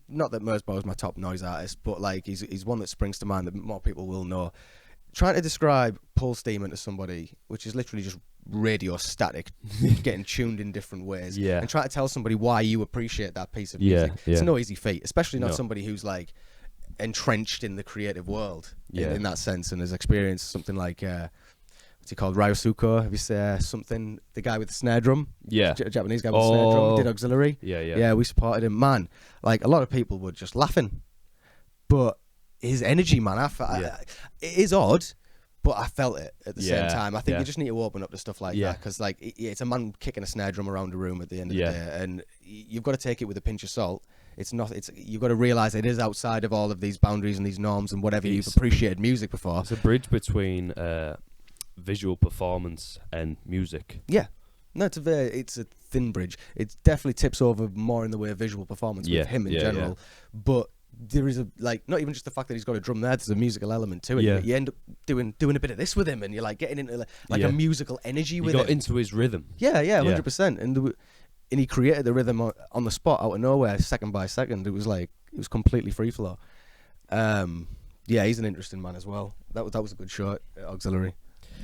not that Merzbow is my top noise artist, but like he's one that springs to mind that more people will know. Trying to describe pull steaming to somebody, which is literally just radio static, getting tuned in different ways, and try to tell somebody why you appreciate that piece of music. It's no easy feat, especially not somebody who's like entrenched in the creative world Yeah. in that sense, and has experienced something like what's he called, Ryosuko? Have you seen something? The guy with the snare drum, Yeah. Japanese guy with the snare drum, did auxiliary. Yeah. We supported him, man. Like a lot of people were just laughing, but his energy, man, it is odd. But I felt it at the same time. I think you just need to open up to stuff like that, because like it's a man kicking a snare drum around the room at the end of the day, and you've got to take it with a pinch of salt. It's not. You've got to realize it is outside of all of these boundaries and these norms and whatever you've appreciated music before. It's a bridge between visual performance and music. Yeah, no, it's a thin bridge. It definitely tips over more in the way of visual performance with him in general, but. There is not even just the fact that he's got a drum there. There's a musical element to it. Yeah. You end up doing a bit of this with him, and you're like getting into like a musical energy with him. You got into his rhythm. Yeah, 100%. And he created the rhythm on the spot out of nowhere, second by second. It was completely free flow. He's an interesting man as well. That was a good shot at auxiliary.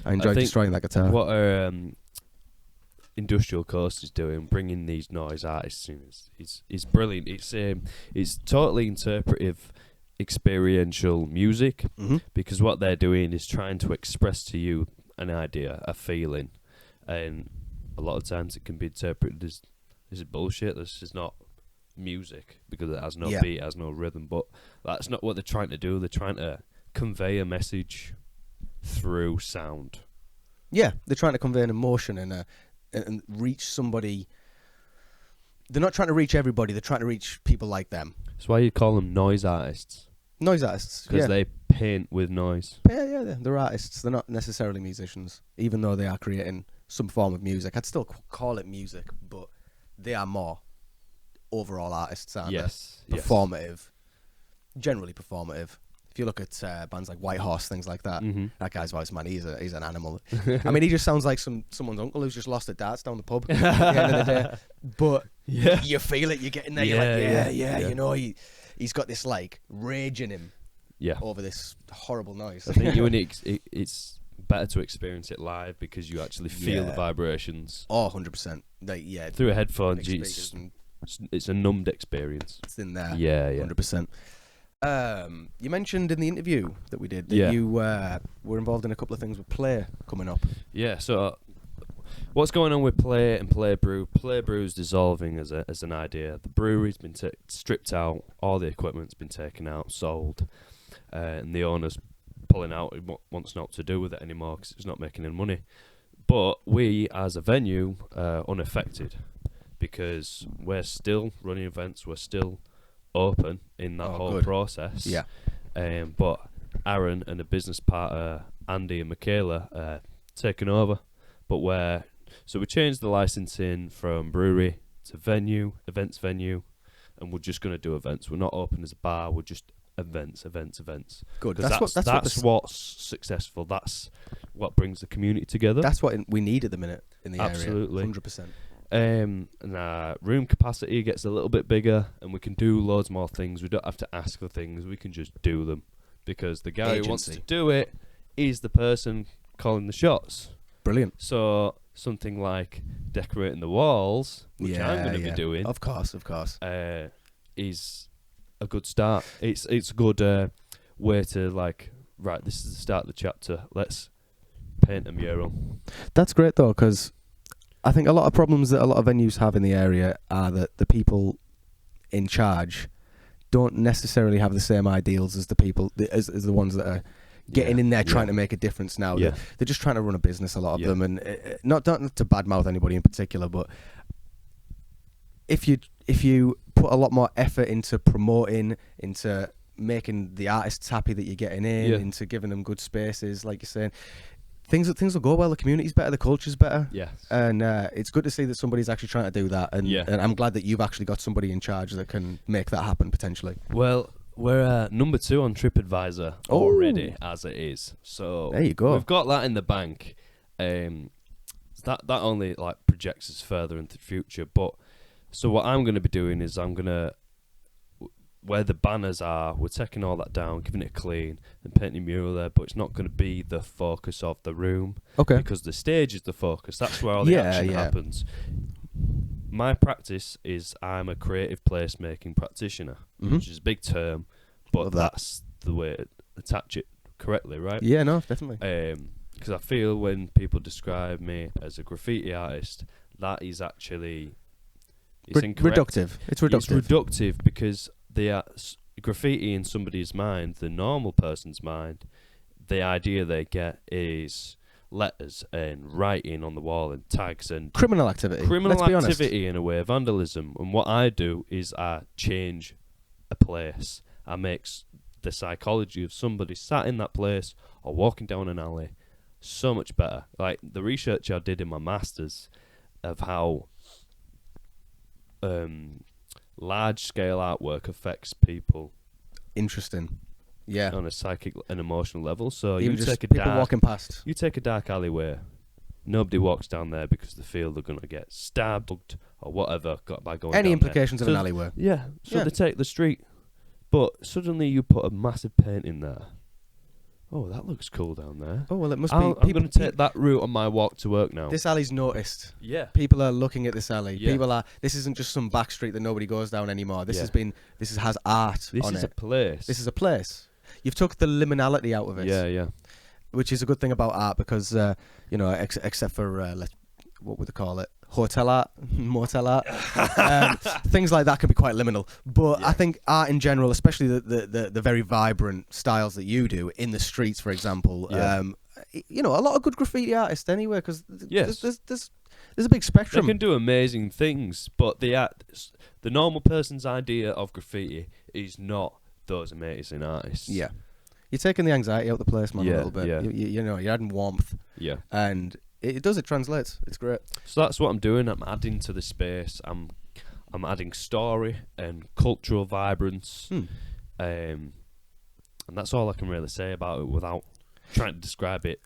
I enjoyed destroying that guitar. What are Industrial Coast is doing, bringing these noise artists in, is brilliant. It's totally interpretive, experiential music, because what they're doing is trying to express to you an idea, a feeling, and a lot of times it can be interpreted as this is bullshit. This is not music because it has no beat, it has no rhythm. But that's not what they're trying to do. They're trying to convey a message through sound. Yeah, they're trying to convey an emotion and reach somebody. They're not trying to reach everybody. They're trying to reach people like them. That's why you call them noise artists. Noise artists, because they paint with noise. Yeah, they're artists. They're not necessarily musicians, even though they are creating some form of music. I'd still call it music, but they are more overall artists, aren't they? Performative, generally performative. If you look at bands like White Horse, things like that, that guy's voice, man, he's an animal. I mean, he just sounds like someone's uncle who's just lost at darts down the pub at the end of the day. But you feel it, you get in there, you're like, you know, he's got this like rage in him over this horrible noise. I think it's better to experience it live because you actually feel the vibrations. Oh, 100%. Like, through a headphone, it's a numbed experience. It's in there. Yeah. 100%. You mentioned in the interview that we did that you were involved in a couple of things with Play coming up. Yeah, so what's going on with Play and Play Brew? Play Brew's dissolving as an idea. The brewery's been stripped out, all the equipment's been taken out, sold, and the owner's pulling out. He wants not to do with it anymore because it's not making any money. But we, as a venue, are unaffected because we're still running events, we're still open in that whole process. But Aaron and a business partner, Andy and Michaela, taken over. But we changed the licensing from brewery to events venue, and we're just going to do events. We're not open as a bar. We're just events. Good. That's what's successful. That's what brings the community together. That's what we need at the minute in the Absolutely. area. 100%. And our room capacity gets a little bit bigger, and we can do loads more things. We don't have to ask for things; we can just do them because the guy who wants to do it is the person calling the shots. Brilliant. So something like decorating the walls, which I'm going to be doing, of course, is a good start. It's a good way to like, right, this is the start of the chapter. Let's paint a mural. That's great though, because I think a lot of problems that a lot of venues have in the area are that the people in charge don't necessarily have the same ideals as the people as the ones that are getting in there trying to make a difference now. They're just trying to run a business, a lot of them, and not to badmouth anybody in particular, but if you put a lot more effort into promoting, into making the artists happy that you're getting in, into giving them good spaces, like you're saying, things will go well. The community's better, the culture's better. And it's good to see that somebody's actually trying to do that. And I'm glad that you've actually got somebody in charge that can make that happen potentially. Well, we're number 2 on TripAdvisor already, as it is. So there you go. We've got that in the bank. That only like projects us further into the future. But so what I'm going to be doing is where the banners are, we're taking all that down, giving it a clean, and painting a mural there, but it's not going to be the focus of the room. Okay. Because the stage is the focus. That's where all the action happens. My practice is I'm a creative placemaking practitioner, which is a big term, but Love that. that's the way to attach it correctly, right? Yeah, no, definitely. Because I feel when people describe me as a graffiti artist, that is actually it's incorrect. Reductive. It's reductive. It's reductive because graffiti in somebody's mind, the normal person's mind, the idea they get is letters and writing on the wall and tags and Criminal activity. criminal Let's be honest. activity in a way, vandalism. And what I do is I change a place. I make the psychology of somebody sat in that place or walking down an alley so much better. Like the research I did in my masters of how large scale artwork affects people Interesting. Yeah. on a psychic and emotional level. So Even you just take a people walking past. you take a dark alleyway. Nobody walks down there because they feel they're gonna get stabbed or whatever by going. Any down implications there. of an So alleyway? Yeah. So Yeah. they take the street, but suddenly you put a massive painting there. Oh, that looks cool down there. Oh well, it must I'm be. going to take that route on my walk to work now. This alley's noticed. Yeah. People are looking at this alley. Yeah. People are. This isn't just some back street that nobody goes down anymore. This Yeah. has been. This has art This on is it. a place. This is a place. You've took the liminality out of it. Yeah. Which is a good thing about art because except for what would they call it? Hotel art, motel art, things like that can be quite liminal. But Yeah. I think art in general, especially the very vibrant styles that you do in the streets, for example, Yeah. a lot of good graffiti artists anyway, because Yes. there's a big They spectrum. can do amazing things, but the normal person's idea of graffiti is not those amazing artists. Yeah, you're taking the anxiety out of the place, man, a Yeah, little bit. yeah. You're adding warmth, Yeah. and it does. It translates. It's great. So that's what I'm doing. I'm adding to the space. I'm adding story and cultural vibrance. And that's all I can really say about it without trying to describe it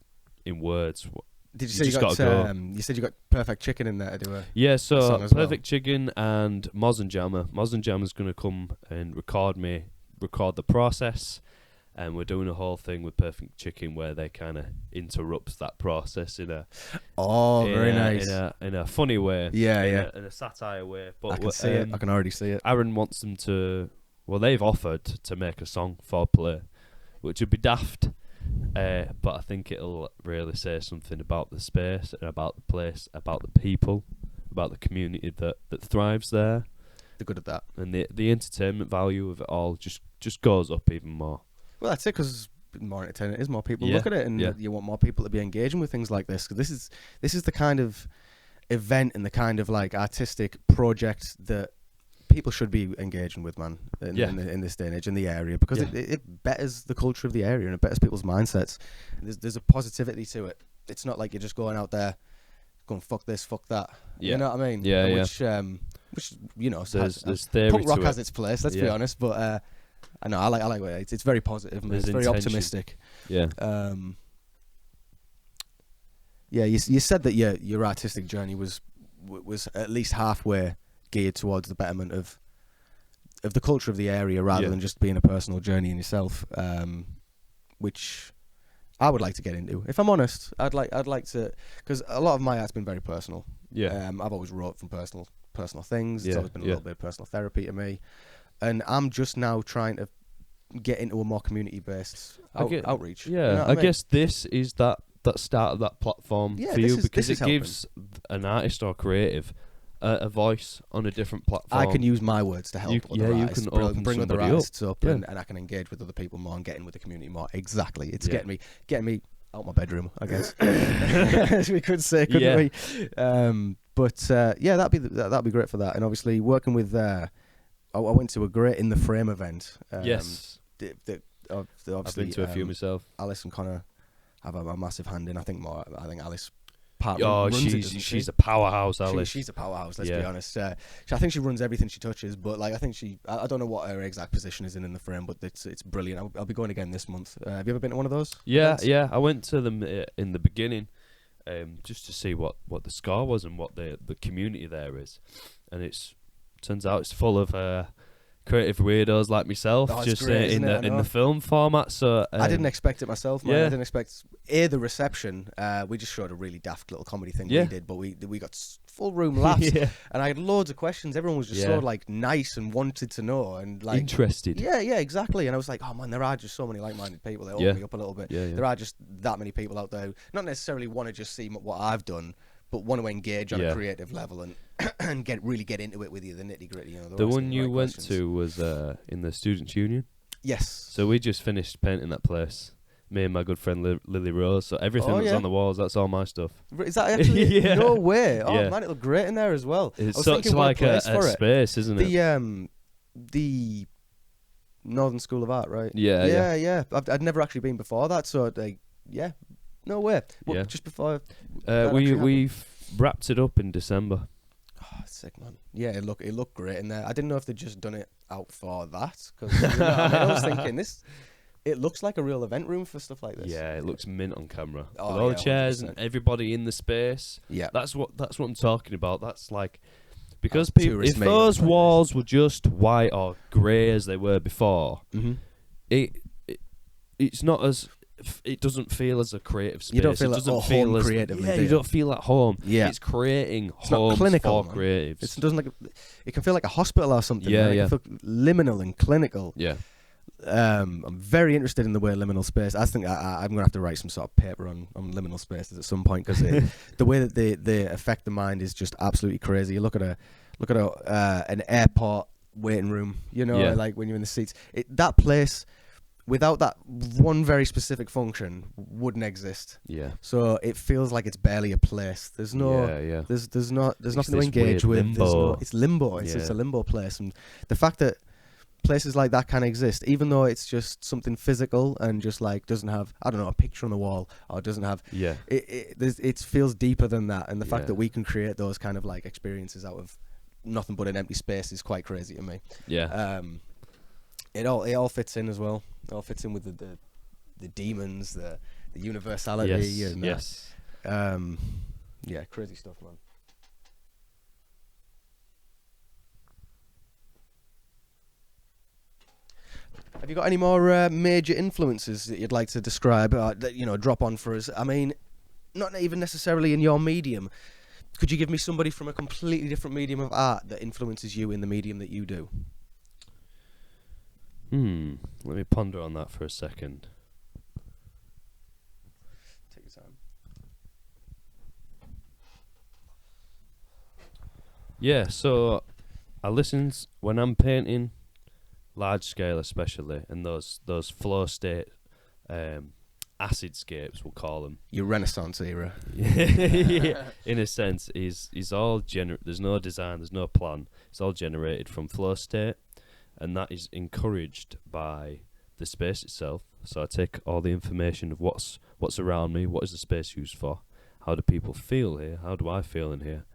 in words. Did you You say you just got? gotta go. You said you got Perfect Chicken in there to do a Yeah, song so as well. Perfect Chicken and Moz and Jammer. Moz and Jammer's going to come and record the process. And we're doing a whole thing with Perfect Chicken where they kind of interrupt that process in a very nice. in a funny way. Yeah. in a satire way. But I can see it. I can already see it. Aaron wants them to. Well, they've offered to make a song for Play, which would be daft. But I think it'll really say something about the space and about the place, about the people, about the community that thrives there. They're good at that. And the entertainment value of it all just goes up even more. Well, that's it, because more entertaining it is, more people Yeah, look at it, and yeah. you want more people to be engaging with things like this. 'Cause this is the kind of event and the kind of like artistic project that people should be engaging with, man, in this day and age in the area, because Yeah. it betters the culture of the area and it betters people's mindsets. There's a positivity to it. It's not like you're just going out there going fuck this, fuck that. Yeah. You know what I mean? Yeah, Which There's theory punk rock to has it. its place. Let's be Yeah. honest, but I know I like it. It's very positive. There's It's very intention. optimistic. Yeah. You said that your artistic journey was at least halfway geared towards the betterment of the culture of the area, rather Yeah. than just being a personal journey in yourself, which I would like to get into. If I'm honest, I'd like to, because a lot of my art's been very personal. Yeah. I've always wrote from personal things. It's Yeah, always been a yeah. little bit of personal therapy to me, and I'm just now trying to get into a more community-based outreach. Yeah, You know what I mean? guess this is that start of that platform Yeah, for you, this because is it gives an artist or creative a voice on a different platform. I can use my words to help You- other you artists, can open bring other somebody up. artists up, Yeah. and I can engage with other people more and get in with the community more. Exactly, it's Yeah. getting me out my bedroom, I guess, as we could say, couldn't Yeah. we? That'd be great for that. And obviously working with, I went to a great In the Frame event. Yes, Obviously, I've been to a few myself. Alice and Connor have a massive hand in. I think Alice runs it, doesn't She's she? a powerhouse, Alice. She's a powerhouse. Let's Yeah. be honest. I think she runs everything she touches. But like, I think I don't know what her exact position is in the frame, but it's brilliant. I'll be going again this month. Have you ever been to one of those? Yeah, events? yeah. I went to them in the beginning, just to see what the score was and what the community there is, and turns out it's full of creative weirdos like myself, Oh, it's just great, isn't it? I in know. the film format. So I didn't expect it myself, man. yeah. I didn't expect the reception. We just showed a really daft little comedy thing Yeah. we did, but we got full room laughs. Yeah. And I had loads of questions. Everyone was just so like nice and wanted to know and like interested. Yeah, exactly. And I was like, oh man, there are just so many like-minded people that open me up a little bit. There are just that many people out there who not necessarily want to just see what I've done, but want to engage on a creative level and and really get into it with you, the nitty-gritty. You know, the one you went to was in the Students' Union. Yes. So we just finished painting that place. Me and my good friend Lily Rose. So everything that's on the walls, that's all my stuff. Is that actually? No way. Oh man, it looked great in there as well. It's such like a space, isn't it? The Northern School of Art, right? Yeah. I'd never actually been before that, so no way. Well, just before we've wrapped it up in December. Oh, sick, man. Yeah, it looked great in there. I didn't know if they'd just done it out for that, because I was thinking it looks like a real event room for stuff like this. Yeah, it looks mint on camera. Oh, with all the chairs 100%. And everybody in the space. Yeah, that's what I'm talking about. That's like, because people, if those walls were just white or grey as they were before, it's not as. It doesn't feel as a creative space. You don't feel home creatively. Yeah, you don't feel at home. Yeah, it's creating it's homes not clinical, for creatives. It doesn't it can feel like a hospital or something. Yeah, It can feel liminal and clinical. Yeah. I'm very interested in the way liminal space. I think I'm going to have to write some sort of paper on liminal spaces at some point, because the way that they affect the mind is just absolutely crazy. You look at an airport waiting room, like when you're in the seats. That place, without that one very specific function, wouldn't exist. Yeah. So it feels like it's barely a place. There's no. Yeah. There's nothing to engage with. Limbo. It's limbo. It's a limbo place, and the fact that places like that can exist, even though it's just something physical and just like doesn't have, I don't know, a picture on the wall, or doesn't have, it feels deeper than that. And the fact that we can create those kind of like experiences out of nothing but an empty space is quite crazy to me. Yeah. It all fits in as well. It all fits in with the demons, the universality. Yes. Yeah, crazy stuff, man. Have you got any more major influences that you'd like to describe, that drop on for us? I mean, not even necessarily in your medium. Could you give me somebody from a completely different medium of art that influences you in the medium that you do? Let me ponder on that for a second. Take your time. Yeah, so I listen when I'm painting, large scale especially, and those flow state acid scapes, we'll call them. Your Renaissance era. Yeah, in a sense, is all there's no design, there's no plan. It's all generated from flow state, and that is encouraged by the space itself. So I take all the information of what's around me, what is the space used for, how do people feel here, how do I feel in here,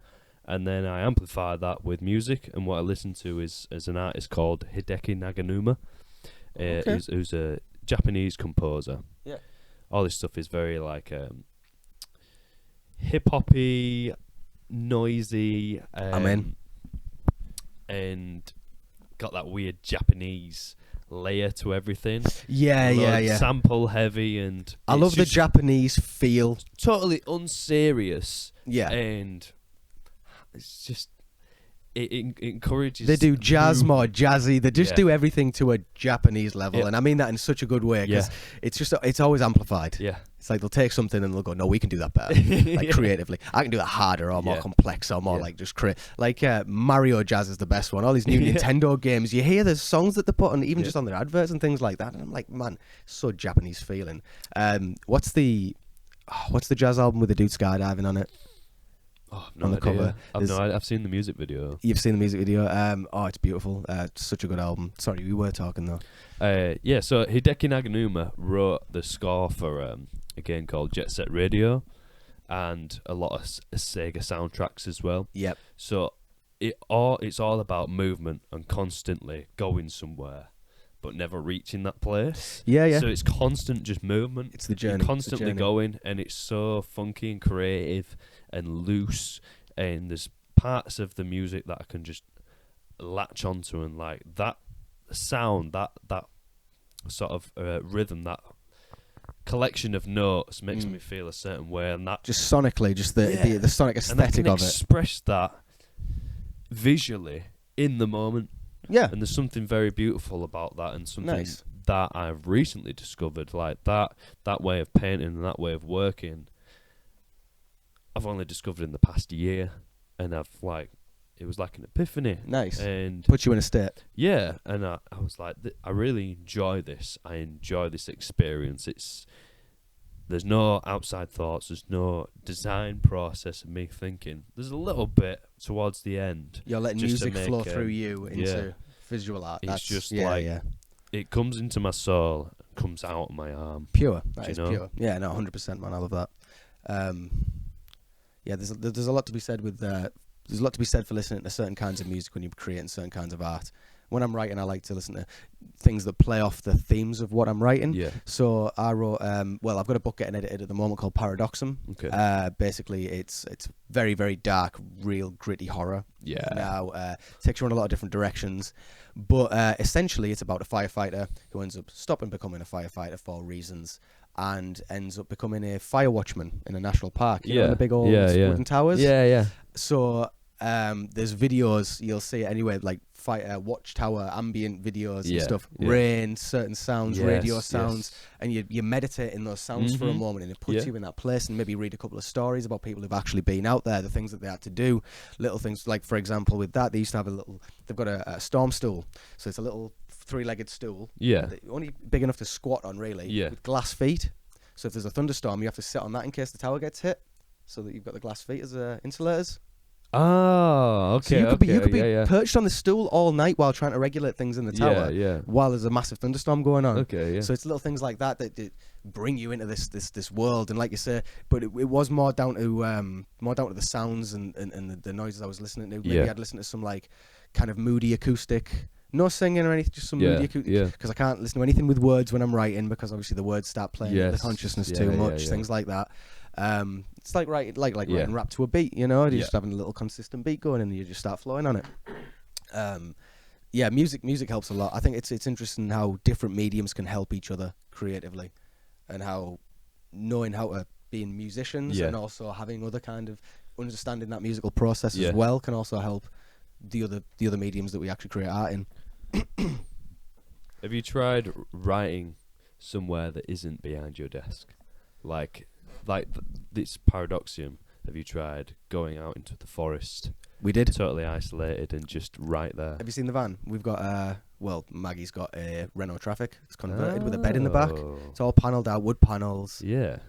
and then I amplify that with music. And what I listen to is an artist called Hideki Naganuma, who's a Japanese composer. Yeah. All this stuff is very like hip hoppy, noisy, Amen. And got that weird Japanese layer to everything. Yeah. Sample heavy, and I love the Japanese feel. Totally unserious. Yeah. And it's just it encourages. They do jazz more jazzy. They just do everything to a Japanese level, and I mean that in such a good way, because it's always amplified. Yeah. It's like they'll take something and they'll go, no, we can do that better, like creatively. I can do that harder or more complex or more like just like Mario Jazz is the best one. All these new Nintendo games, you hear the songs that they put on, even just on their adverts and things like that, and I'm like, man, so Japanese feeling. What's the jazz album with the dude skydiving on it? Oh, no on the idea. cover. I've seen the music video. You've seen the music video. It's beautiful. It's such a good album. Sorry, we were talking though. So Hideki Naganuma wrote the score for a game called Jet Set Radio, and a lot of Sega soundtracks as well. Yep. So it's all about movement and constantly going somewhere, but never reaching that place. Yeah. So it's constant just movement. It's the journey. You're constantly going, and it's so funky and creative and loose, and there's parts of the music that I can just latch onto, and like that sound, that sort of rhythm, that collection of notes makes me feel a certain way, and that just sonically, just the sonic aesthetic and I of can it. express that visually in the moment. Yeah, And there's something very beautiful about that, and something nice. that I've recently discovered, like that way of painting and that way of working. I've only discovered in the past year, and it was like an epiphany. Nice. And Put you in a state. yeah, and I was like, I really enjoy this. I enjoy this experience. There's no outside thoughts. There's no design process of me thinking. There's a little bit towards the end. You're letting just music flow through yeah. you into visual art. It's That's just yeah. it comes into my soul, comes out of my arm. Pure. That is know? pure. Yeah, no, 100%, man. I love that. Yeah, there's a lot to be said with there's a lot to be said for listening to certain kinds of music when you're creating certain kinds of art. When I'm writing, I like to listen to things that play off the themes of what I'm writing. Yeah. So I wrote, I've got a book getting edited at the moment called Paradoxum. Okay. Basically, it's very, very dark, real gritty horror. Yeah. Now, takes you in a lot of different directions. But essentially, it's about a firefighter who ends up stopping becoming a firefighter for reasons and ends up becoming a fire watchman in a national park. You know, the big old wooden towers. Yeah. So there's videos, you'll see it anyway, like watchtower ambient videos and stuff, rain, certain sounds, radio sounds, and you meditate in those sounds for a moment, and it puts you in that place, and maybe read a couple of stories about people who've actually been out there, the things that they had to do, little things like, for example, with that, they used to have they've got a storm stool, so it's a little 3-legged stool, only big enough to squat on, really, with glass feet. So if there's a thunderstorm, you have to sit on that in case the tower gets hit, so that you've got the glass feet as insulators. Oh, okay. So you could be perched on the stool all night while trying to regulate things in the tower, while there's a massive thunderstorm going on. Okay, yeah. So it's little things like that bring you into this world, and like you say, but it was more down to the sounds and the noises I was listening to. Maybe I'd listen to some like kind of moody acoustic. No singing or anything, just some moody acoustic. Because I can't listen to anything with words when I'm writing, because obviously the words start playing with the consciousness too much. Things like that. It's like writing rap to a beat, you know. You're just having a little consistent beat going, and you just start flowing on it. Music helps a lot. I think it's interesting how different mediums can help each other creatively, and how knowing how to be musicians and also having other kind of understanding that musical process as well can also help the other mediums that we actually create art in. Have you tried writing somewhere that isn't behind your desk, like this Paradoxium? Have you tried going out into the forest? We did. Totally isolated and just right there. Have you seen the van? We've got Maggie's got a Renault Traffic. It's converted with a bed in the back. It's all panelled out, wood panels,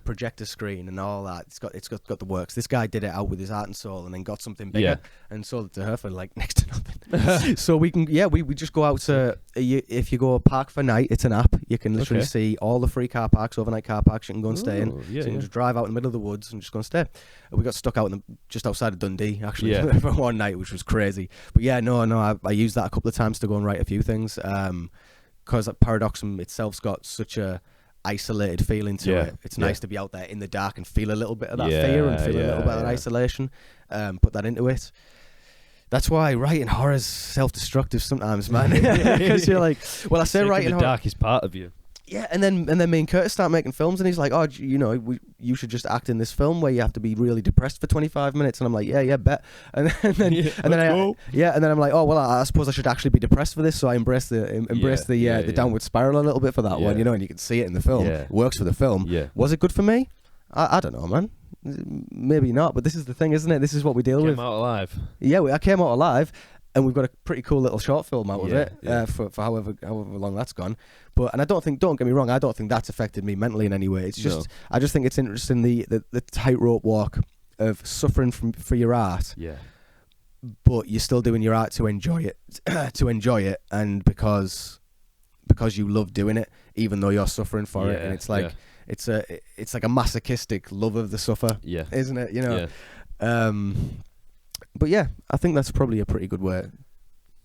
projector screen and all that. It's got the works. This guy did it out with his heart and soul, and then got something bigger and sold it to her for like next to nothing. So we can we just go out to if you go park for night, it's an app. You can literally see all the free car parks, overnight car parks you can go and stay in. So you can just drive out in the middle of the woods and just go and stay. We got stuck out just outside of Dundee actually for one night, which was crazy. But I used that a couple of times to go and write a few things. Because Paradoxum itself's got such a isolated feeling to it. It's nice to be out there in the dark and feel a little bit of that fear and feel a little bit of that isolation. Put that into it. That's why writing horror's self-destructive sometimes, man. Because you're like, well, I say writing the darkest part of you. Yeah, and then me and Curtis start making films, and he's like, "Oh, you should just act in this film where you have to be really depressed for 25 minutes." And I'm like, "Yeah, bet." And then I'm like, "Oh, well, I suppose I should actually be depressed for this." So I embrace the downward spiral a little bit for that one, and you can see it in the film. It works for the film. Was it good for me? I don't know, man. Maybe not, but this is the thing, isn't it? This is what we deal with. Came out alive. Yeah, I came out alive. And we've got a pretty cool little short film out of it for however long that's gone. But don't get me wrong, I don't think that's affected me mentally in any way. It's just I just think it's interesting the tightrope walk of suffering for your art. Yeah. But you're still doing your art to enjoy it, and because you love doing it, even though you're suffering for it. And it's like it's like a masochistic love of the suffer, isn't it? You know. But yeah, I think that's probably a pretty good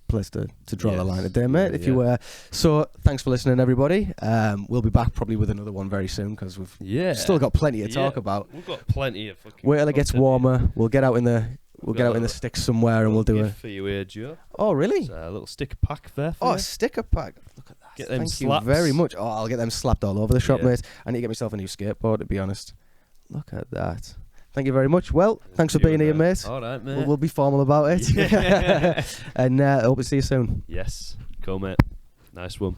place to draw the line today, mate. If you were. So thanks for listening, everybody. We'll be back probably with another one very soon, because we've still got plenty to talk about. We've got plenty of fucking. Wait till it gets warmer. We'll get out in the sticks somewhere, and we'll do for you here, Joe. Oh, really? A little sticker pack there. For you. A sticker pack. Look at that. Get them Thank slaps. you very much. Oh, I'll get them slapped all over the shop, Yeah. mate. I need to get myself a new skateboard, to be honest. Look at that. Thank you very much. Well, thanks for being here, mate. All right, mate. We'll be formal about it. Yeah. And I hope to see you soon. Yes. Cool, mate. Nice one.